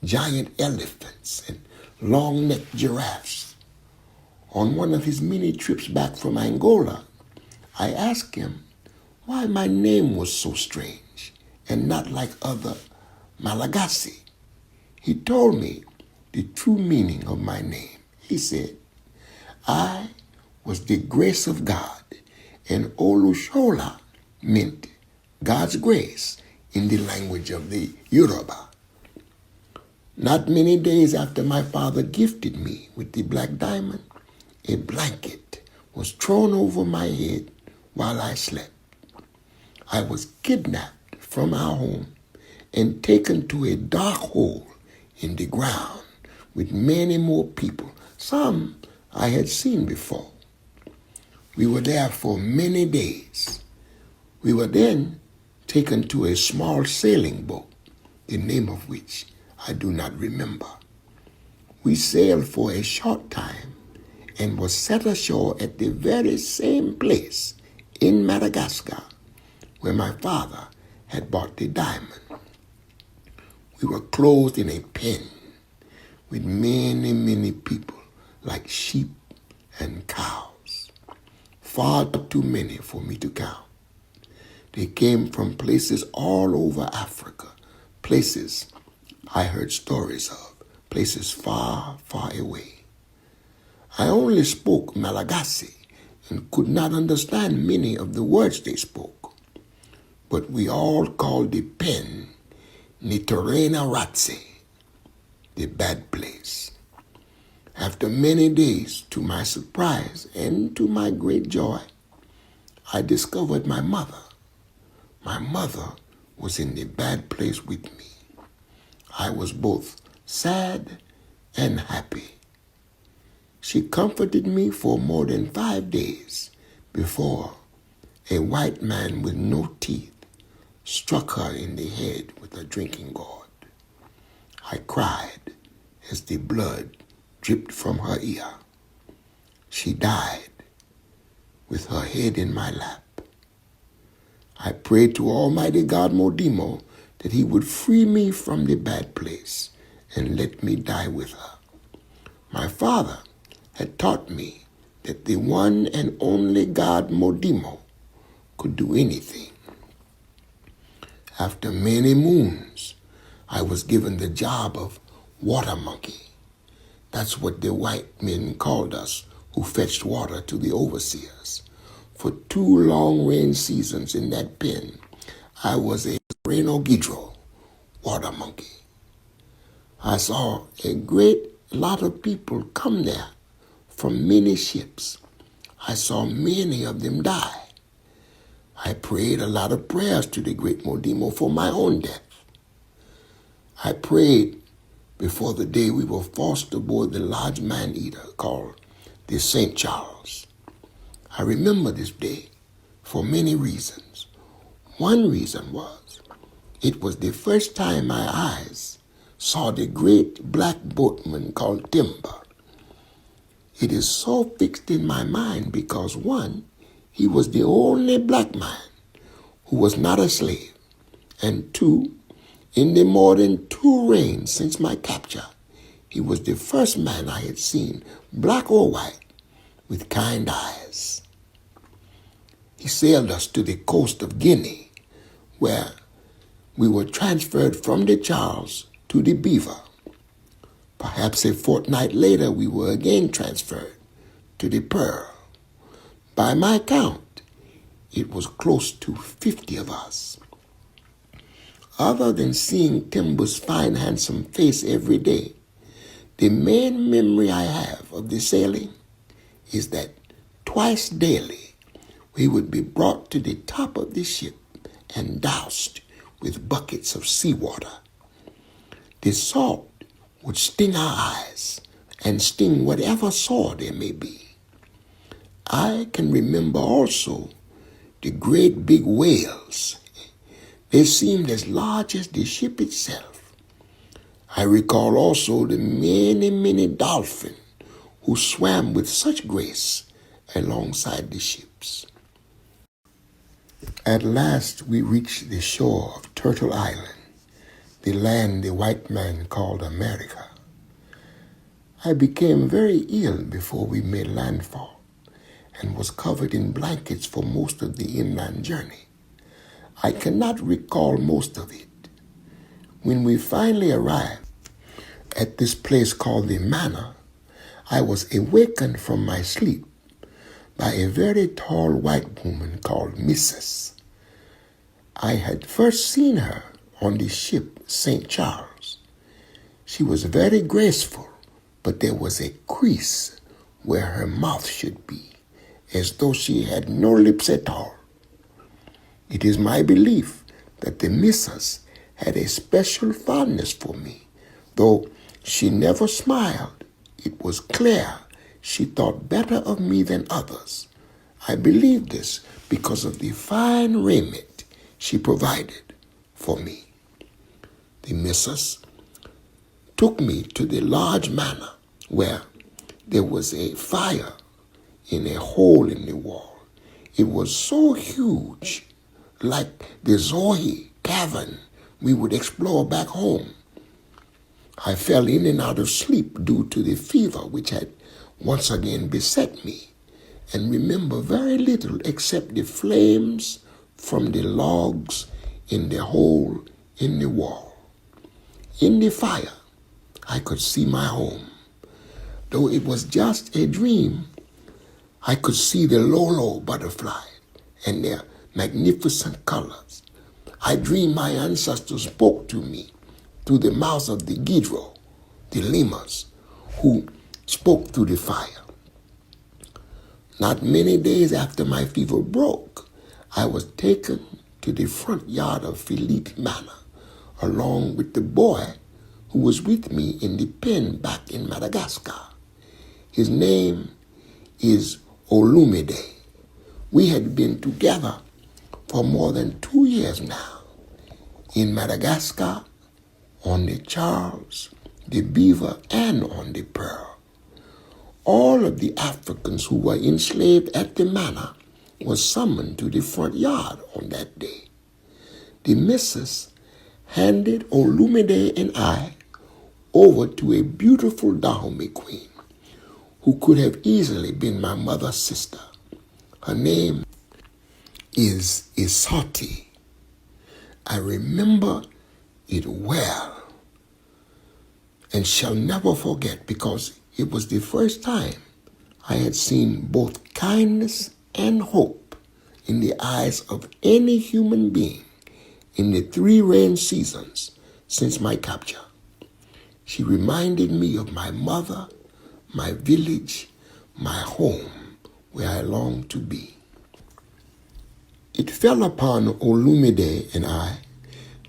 Speaker 16: giant elephants, and long-necked giraffes. On one of his many trips back from Angola, I asked him why my name was so strange and not like other Malagasy. He told me the true meaning of my name. He said, I was the grace of God, and Olusola meant God's grace in the language of the Yoruba. Not many days after my father gifted me with the black diamond, a blanket was thrown over my head while I slept. I was kidnapped from our home and taken to a dark hole in the ground with many more people. Some I had seen before. We were there for many days. We were then taken to a small sailing boat, the name of which I do not remember. We sailed for a short time and was set ashore at the very same place in Madagascar, where my father had bought the diamond. We were closed in a pen with many, many people like sheep and cows, far too many for me to count. They came from places all over Africa, places I heard stories of, places far, far away. I only spoke Malagasy and could not understand many of the words they spoke, but we all called the pen Nitorena Ratse, the bad place. After many days, to my surprise and to my great joy, I discovered my mother. My mother was in the bad place with me. I was both sad and happy. She comforted me for more than 5 days before a white man with no teeth struck her in the head with a drinking gourd. I cried as the blood dripped from her ear. She died with her head in my lap. I prayed to Almighty God Modimo that he would free me from the bad place and let me die with her. My father had taught me that the one and only God Modimo could do anything. After many moons, I was given the job of water monkey. That's what the white men called us who fetched water to the overseers. For 2 long rain seasons in that pen, I was a Renogidro water monkey. I saw a great lot of people come there from many ships. I saw many of them die. I prayed a lot of prayers to the great Modimo for my own death. I prayed before the day we were forced aboard the large man-eater called the St. Charles. I remember this day for many reasons. One reason was it was the first time my eyes saw the great black boatman called Themba. It is so fixed in my mind because, one, he was the only black man who was not a slave, and two, in the more than 2 reigns since my capture, he was the first man I had seen, black or white, with kind eyes. He sailed us to the coast of Guinea, where we were transferred from the Charles to the Beaver. Perhaps a fortnight later, we were again transferred to the Pearl. By my count, it was close to 50 of us. Other than seeing Themba's fine, handsome face every day, the main memory I have of the sailing is that twice daily we would be brought to the top of the ship and doused with buckets of seawater. The salt would sting our eyes and sting whatever sore there may be. I can remember also the great big whales. They seemed as large as the ship itself. I recall also the many, many dolphins who swam with such grace alongside the ships. At last we reached the shore of Turtle Island, the land the white man called America. I became very ill before we made landfall and was covered in blankets for most of the inland journey. I cannot recall most of it. When we finally arrived at this place called the Manor, I was awakened from my sleep by a very tall white woman called Mrs. I had first seen her on the ship St. Charles. She was very graceful, but there was a crease where her mouth should be, as though she had no lips at all. It is my belief that the missus had a special fondness for me, though she never smiled. It was clear she thought better of me than others. I believe this because of the fine raiment she provided for me. The missus took me to the large manor where there was a fire in a hole in the wall. It was so huge, like the Zoe cavern we would explore back home. I fell in and out of sleep due to the fever which had once again beset me, and remember very little except the flames from the logs in the hole in the wall. In the fire, I could see my home. Though it was just a dream, I could see the Lolo butterfly and their magnificent colors. I dreamed my ancestors spoke to me through the mouths of the Gidro, the lemurs, who spoke through the fire. Not many days after my fever broke, I was taken to the front yard of Philipse Manor, along with the boy who was with me in the pen back in Madagascar. His name is Olumide. We had been together for more than 2 years now. In Madagascar, on the Charles, the Beaver, and on the Pearl. All of the Africans who were enslaved at the manor were summoned to the front yard on that day. The missus handed Olumide and I over to a beautiful Dahomey queen who could have easily been my mother's sister. Her name is Isati. I remember it well and shall never forget, because it was the first time I had seen both kindness and hope in the eyes of any human being in the 3 rain seasons since my capture. She reminded me of my mother, my village, my home, where I longed to be. It fell upon Olumide and I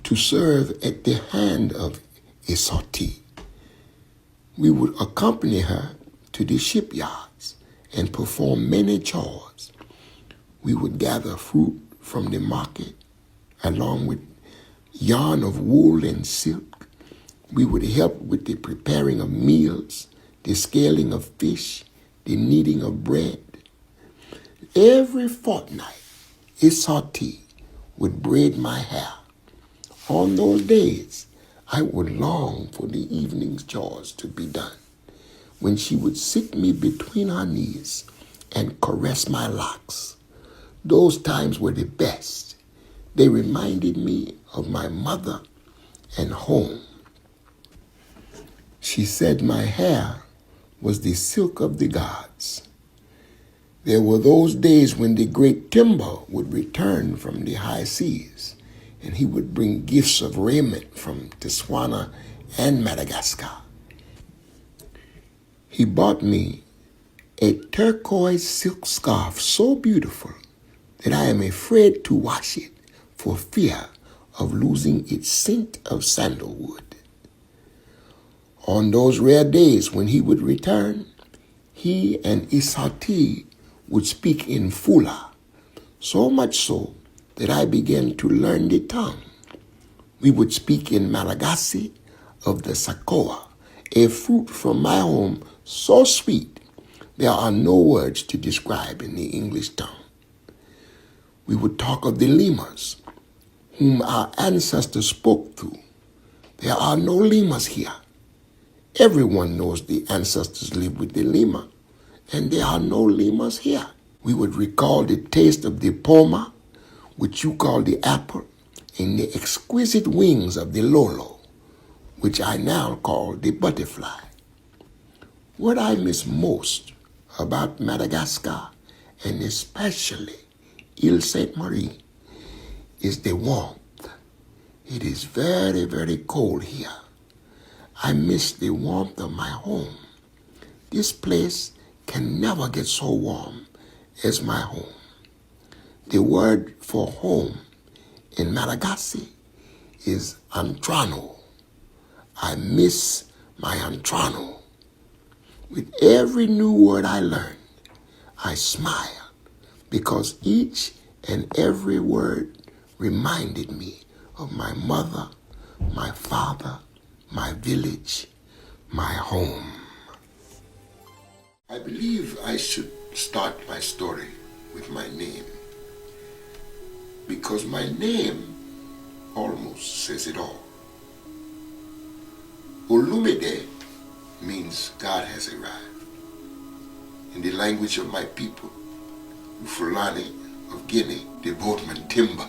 Speaker 16: to serve at the hand of Isati. We would accompany her to the shipyards and perform many chores. We would gather fruit from the market along with yarn of wool and silk. We would help with the preparing of meals, the scaling of fish, the kneading of bread. Every fortnight, Isati would braid my hair. On those days, I would long for the evening's chores to be done, when she would sit me between her knees and caress my locks. Those times were the best. They reminded me of my mother and home. She said my hair was the silk of the gods. There were those days when the great Themba would return from the high seas, and he would bring gifts of raiment from Botswana and Madagascar. He bought me a turquoise silk scarf so beautiful that I am afraid to wash it for fear of losing its scent of sandalwood. On those rare days when he would return, he and Isati would speak in Fula, so much so that I began to learn the tongue. We would speak in Malagasy of the sakoa, a fruit from my home so sweet there are no words to describe in the English tongue. We would talk of the lemurs, whom our ancestors spoke through. There are no lemurs here. Everyone knows the ancestors lived with the lemur, and there are no lemurs here. We would recall the taste of the poma, which you call the apple, and the exquisite wings of the lolo, which I now call the butterfly. What I miss most about Madagascar, and especially Ile Sainte-Marie, is the warmth. It is very, very cold here. I miss the warmth of my home. This place can never get so warm as my home. The word for home in Malagasy is Antrano. I miss my Antrano. With every new word I learned, I smiled, because each and every word reminded me of my mother, my father, my village, my home. I believe I should start my story with my name, because my name almost says it all. Olumide means God has arrived. In the language of my people, Fulani of Guinea, the boatman Themba,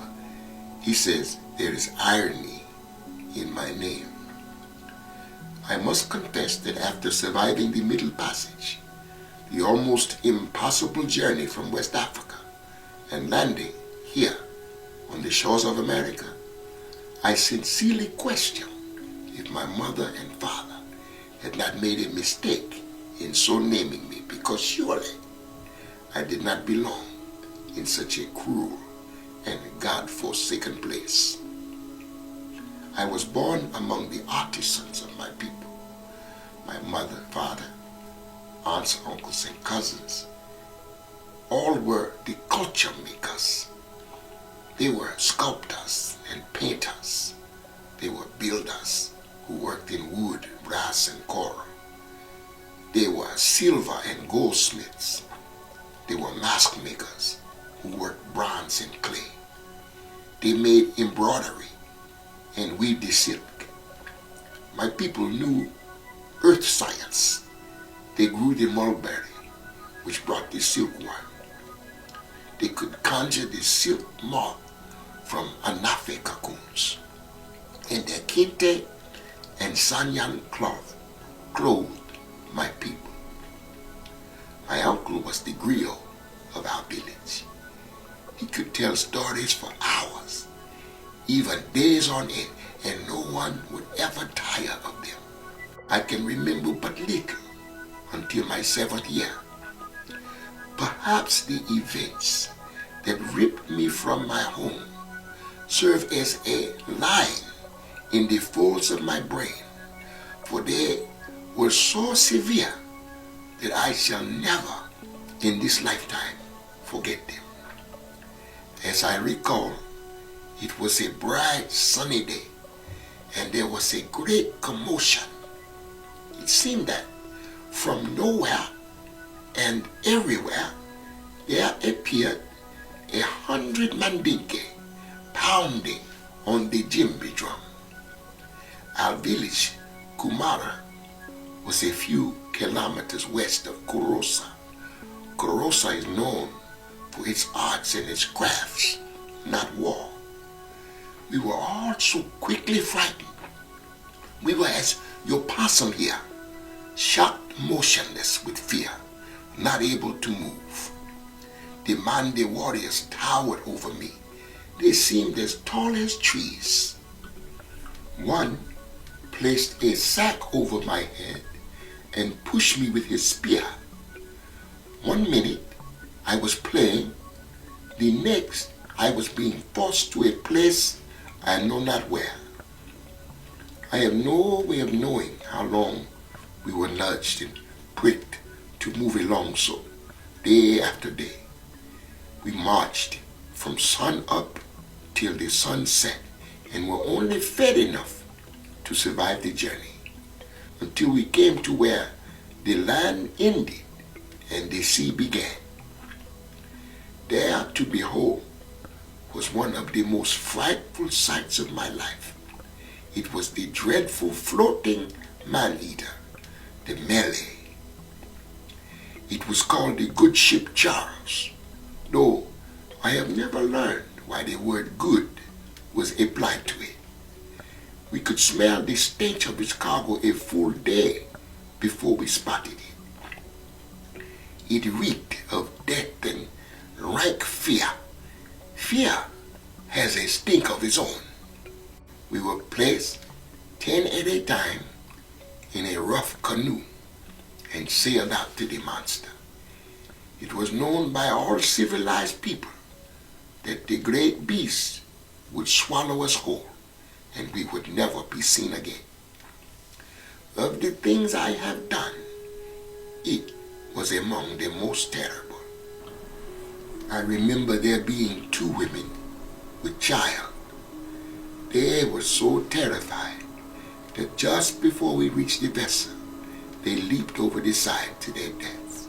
Speaker 16: he says there is irony in my name. I must confess that after surviving the Middle Passage, the almost impossible journey from West Africa, and landing here on the shores of America, I sincerely question if my mother and father had not made a mistake in so naming me, because surely I did not belong in such a cruel and God-forsaken place. I was born among the artisans of my people. My mother, father, aunts, uncles, and cousins, all were the culture makers. They were sculptors and painters. They were builders who worked in wood, brass, and coral. They were silver and goldsmiths. They were mask makers who worked bronze and clay. They made embroidery and weaved the silk. My people knew earth science. They grew the mulberry, which brought the silkworm. They could conjure the silk moth from anafe cocoons. And their kente and sanyan cloth clothed my people. My uncle was the griot of our village. He could tell stories for hours, even days on end, and no one would ever tire of them. I can remember but little until my 7th year. Perhaps the events that ripped me from my home serve as a line in the folds of my brain, for they were so severe that I shall never in this lifetime forget them. As I recall, it was a bright sunny day and there was a great commotion. It seemed that from nowhere and everywhere there appeared 100 mandinke pounding on the djembe drum. Our village, Kumara, was a few kilometers west of Korosa. Korosa is known for its arts and its crafts, not war. We were all so quickly frightened. We were as your possum here, shocked motionless with fear, not able to move. The Mande warriors towered over me. They seemed as tall as trees. One placed a sack over my head and pushed me with his spear. 1 minute I was playing, the next I was being forced to a place I know not where. I have no way of knowing how long we were nudged and pricked to move along so, day after day. We marched from sun up till the sun set and were only fed enough to survive the journey, until we came to where the land ended and the sea began. There to behold was one of the most frightful sights of my life. It was the dreadful floating man-eater, the Melee. It was called the good ship Charles, though I have never learned why the word good was applied to it. We could smell the stench of its cargo a full day before we spotted it. It reeked of death and rank fear. Fear has a stink of its own. We were placed 10 at a time in a rough canoe and sailed out to the monster. It was known by all civilized people that the great beast would swallow us whole and we would never be seen again. Of the things I have done, it was among the most terrible. I remember there being 2 women with child. They were so terrified that just before we reached the vessel, they leaped over the side to their deaths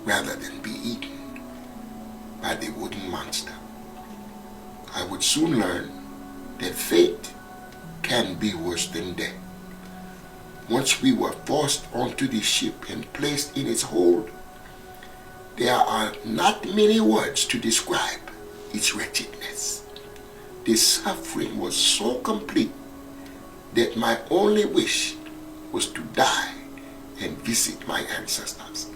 Speaker 16: rather than be eaten. by the wooden monster. I would soon learn that fate can be worse than death. Once we were forced onto the ship and placed in its hold, there are not many words to describe its wretchedness. The suffering was so complete that my only wish was to die and visit my ancestors.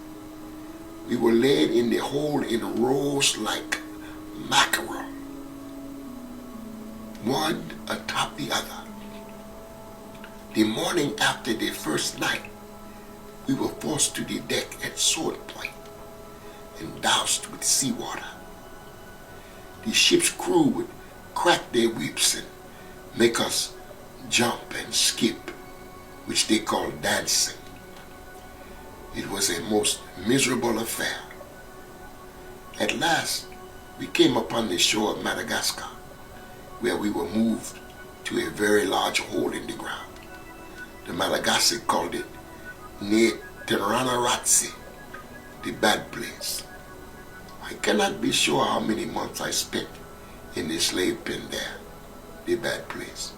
Speaker 16: We were laid in the hold in rows like mackerel, one atop the other. The morning after the first night, we were forced to the deck at sword point and doused with seawater. The ship's crew would crack their whips and make us jump and skip, which they called dancing. It was a most miserable affair. At last, we came upon the shore of Madagascar, where we were moved to a very large hole in the ground. The Malagasy called it Neteranarazi, the bad place. I cannot be sure how many months I spent in the slave pen there, the bad place.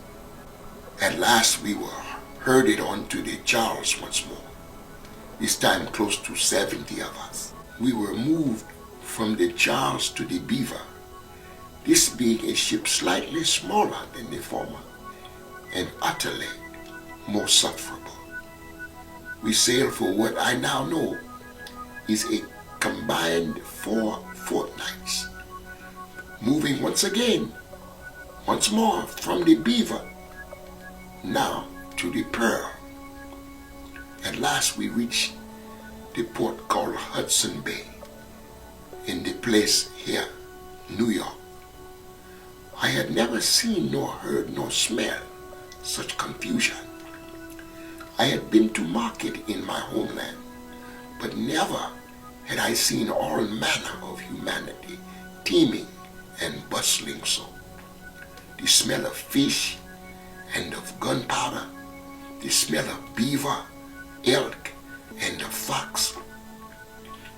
Speaker 16: At last we were herded on to the Charles once more, this time close to 70 of us. We were moved from the Charles to the Beaver, this being a ship slightly smaller than the former and utterly more sufferable. We sailed for what I now know is a combined 4 fortnights, moving once more from the Beaver, now to the Pearl. At last we reached the port called Hudson Bay, in the place here, New York. I had never seen nor heard nor smelled such confusion. I had been to market in my homeland, but never had I seen all manner of humanity teeming and bustling so. The smell of fish and of gunpowder, the smell of beaver, elk, and of fox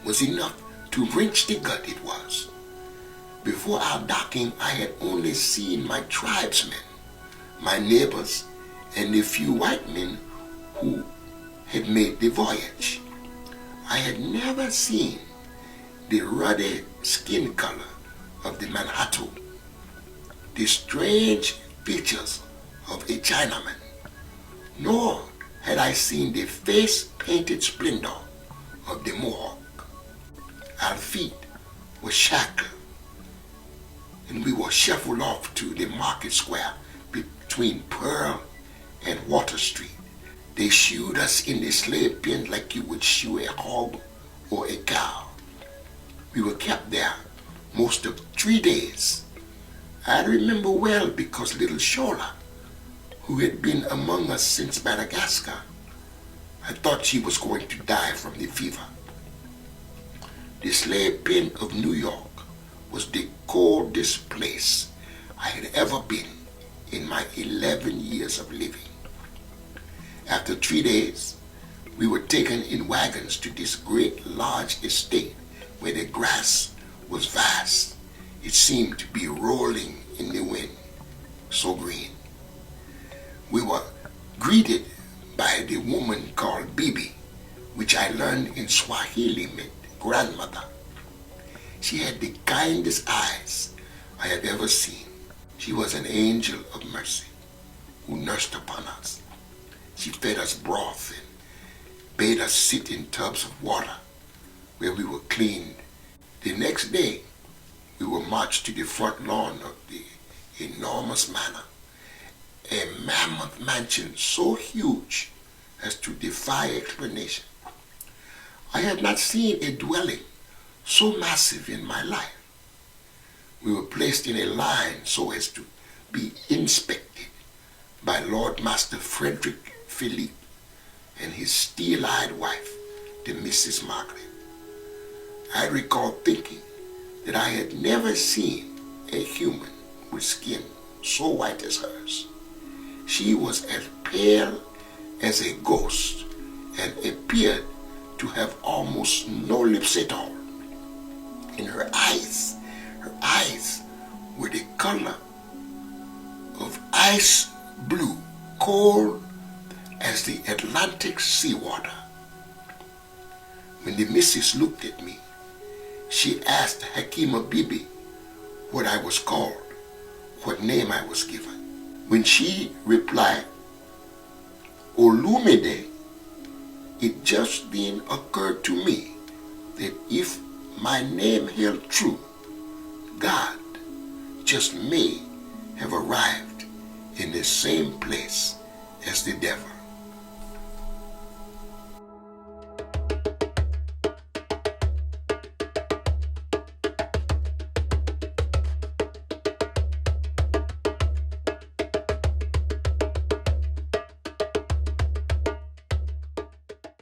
Speaker 16: was enough to wrench the gut. It was. Before our docking, I had only seen my tribesmen, my neighbors, and the few white men who had made the voyage. I had never seen the ruddy skin color of the Manhattan, the strange features of a Chinaman, nor had I seen the face-painted splendor of the Mohawk. Our feet were shackled, and we were shuffled off to the market square between Pearl and Water Street. They shoed us in the slave pen like you would shoe a hog or a cow. We were kept there most of 3 days. I remember well because little Sola, who had been among us since Madagascar, I thought she was going to die from the fever. The slave pen of New York was the coldest place I had ever been in my 11 years of living. After 3 days, we were taken in wagons to this great large estate where the grass was vast. It seemed to be rolling in the wind, so green. We were greeted by the woman called Bibi, which I learned in Swahili meant grandmother. She had the kindest eyes I had ever seen. She was an angel of mercy who nursed upon us. She fed us broth and bade us sit in tubs of water where we were cleaned. The next day, we were marched to the front lawn of the enormous manor, a mammoth mansion so huge as to defy explanation. I had not seen a dwelling so massive in my life. We were placed in a line so as to be inspected by Lord Master Frederick Philipse and his steel-eyed wife, the Mrs. Margaret. I recall thinking that I had never seen a human with skin so white as hers. She was as pale as a ghost and appeared to have almost no lips at all. In her eyes, Her eyes were the color of ice blue, cold as the Atlantic seawater. When the missus looked at me, she asked Hakima Bibi what I was called, what name I was given. When she replied, Olumide, it just then occurred to me that if my name held true, God just may have arrived in the same place as the devil.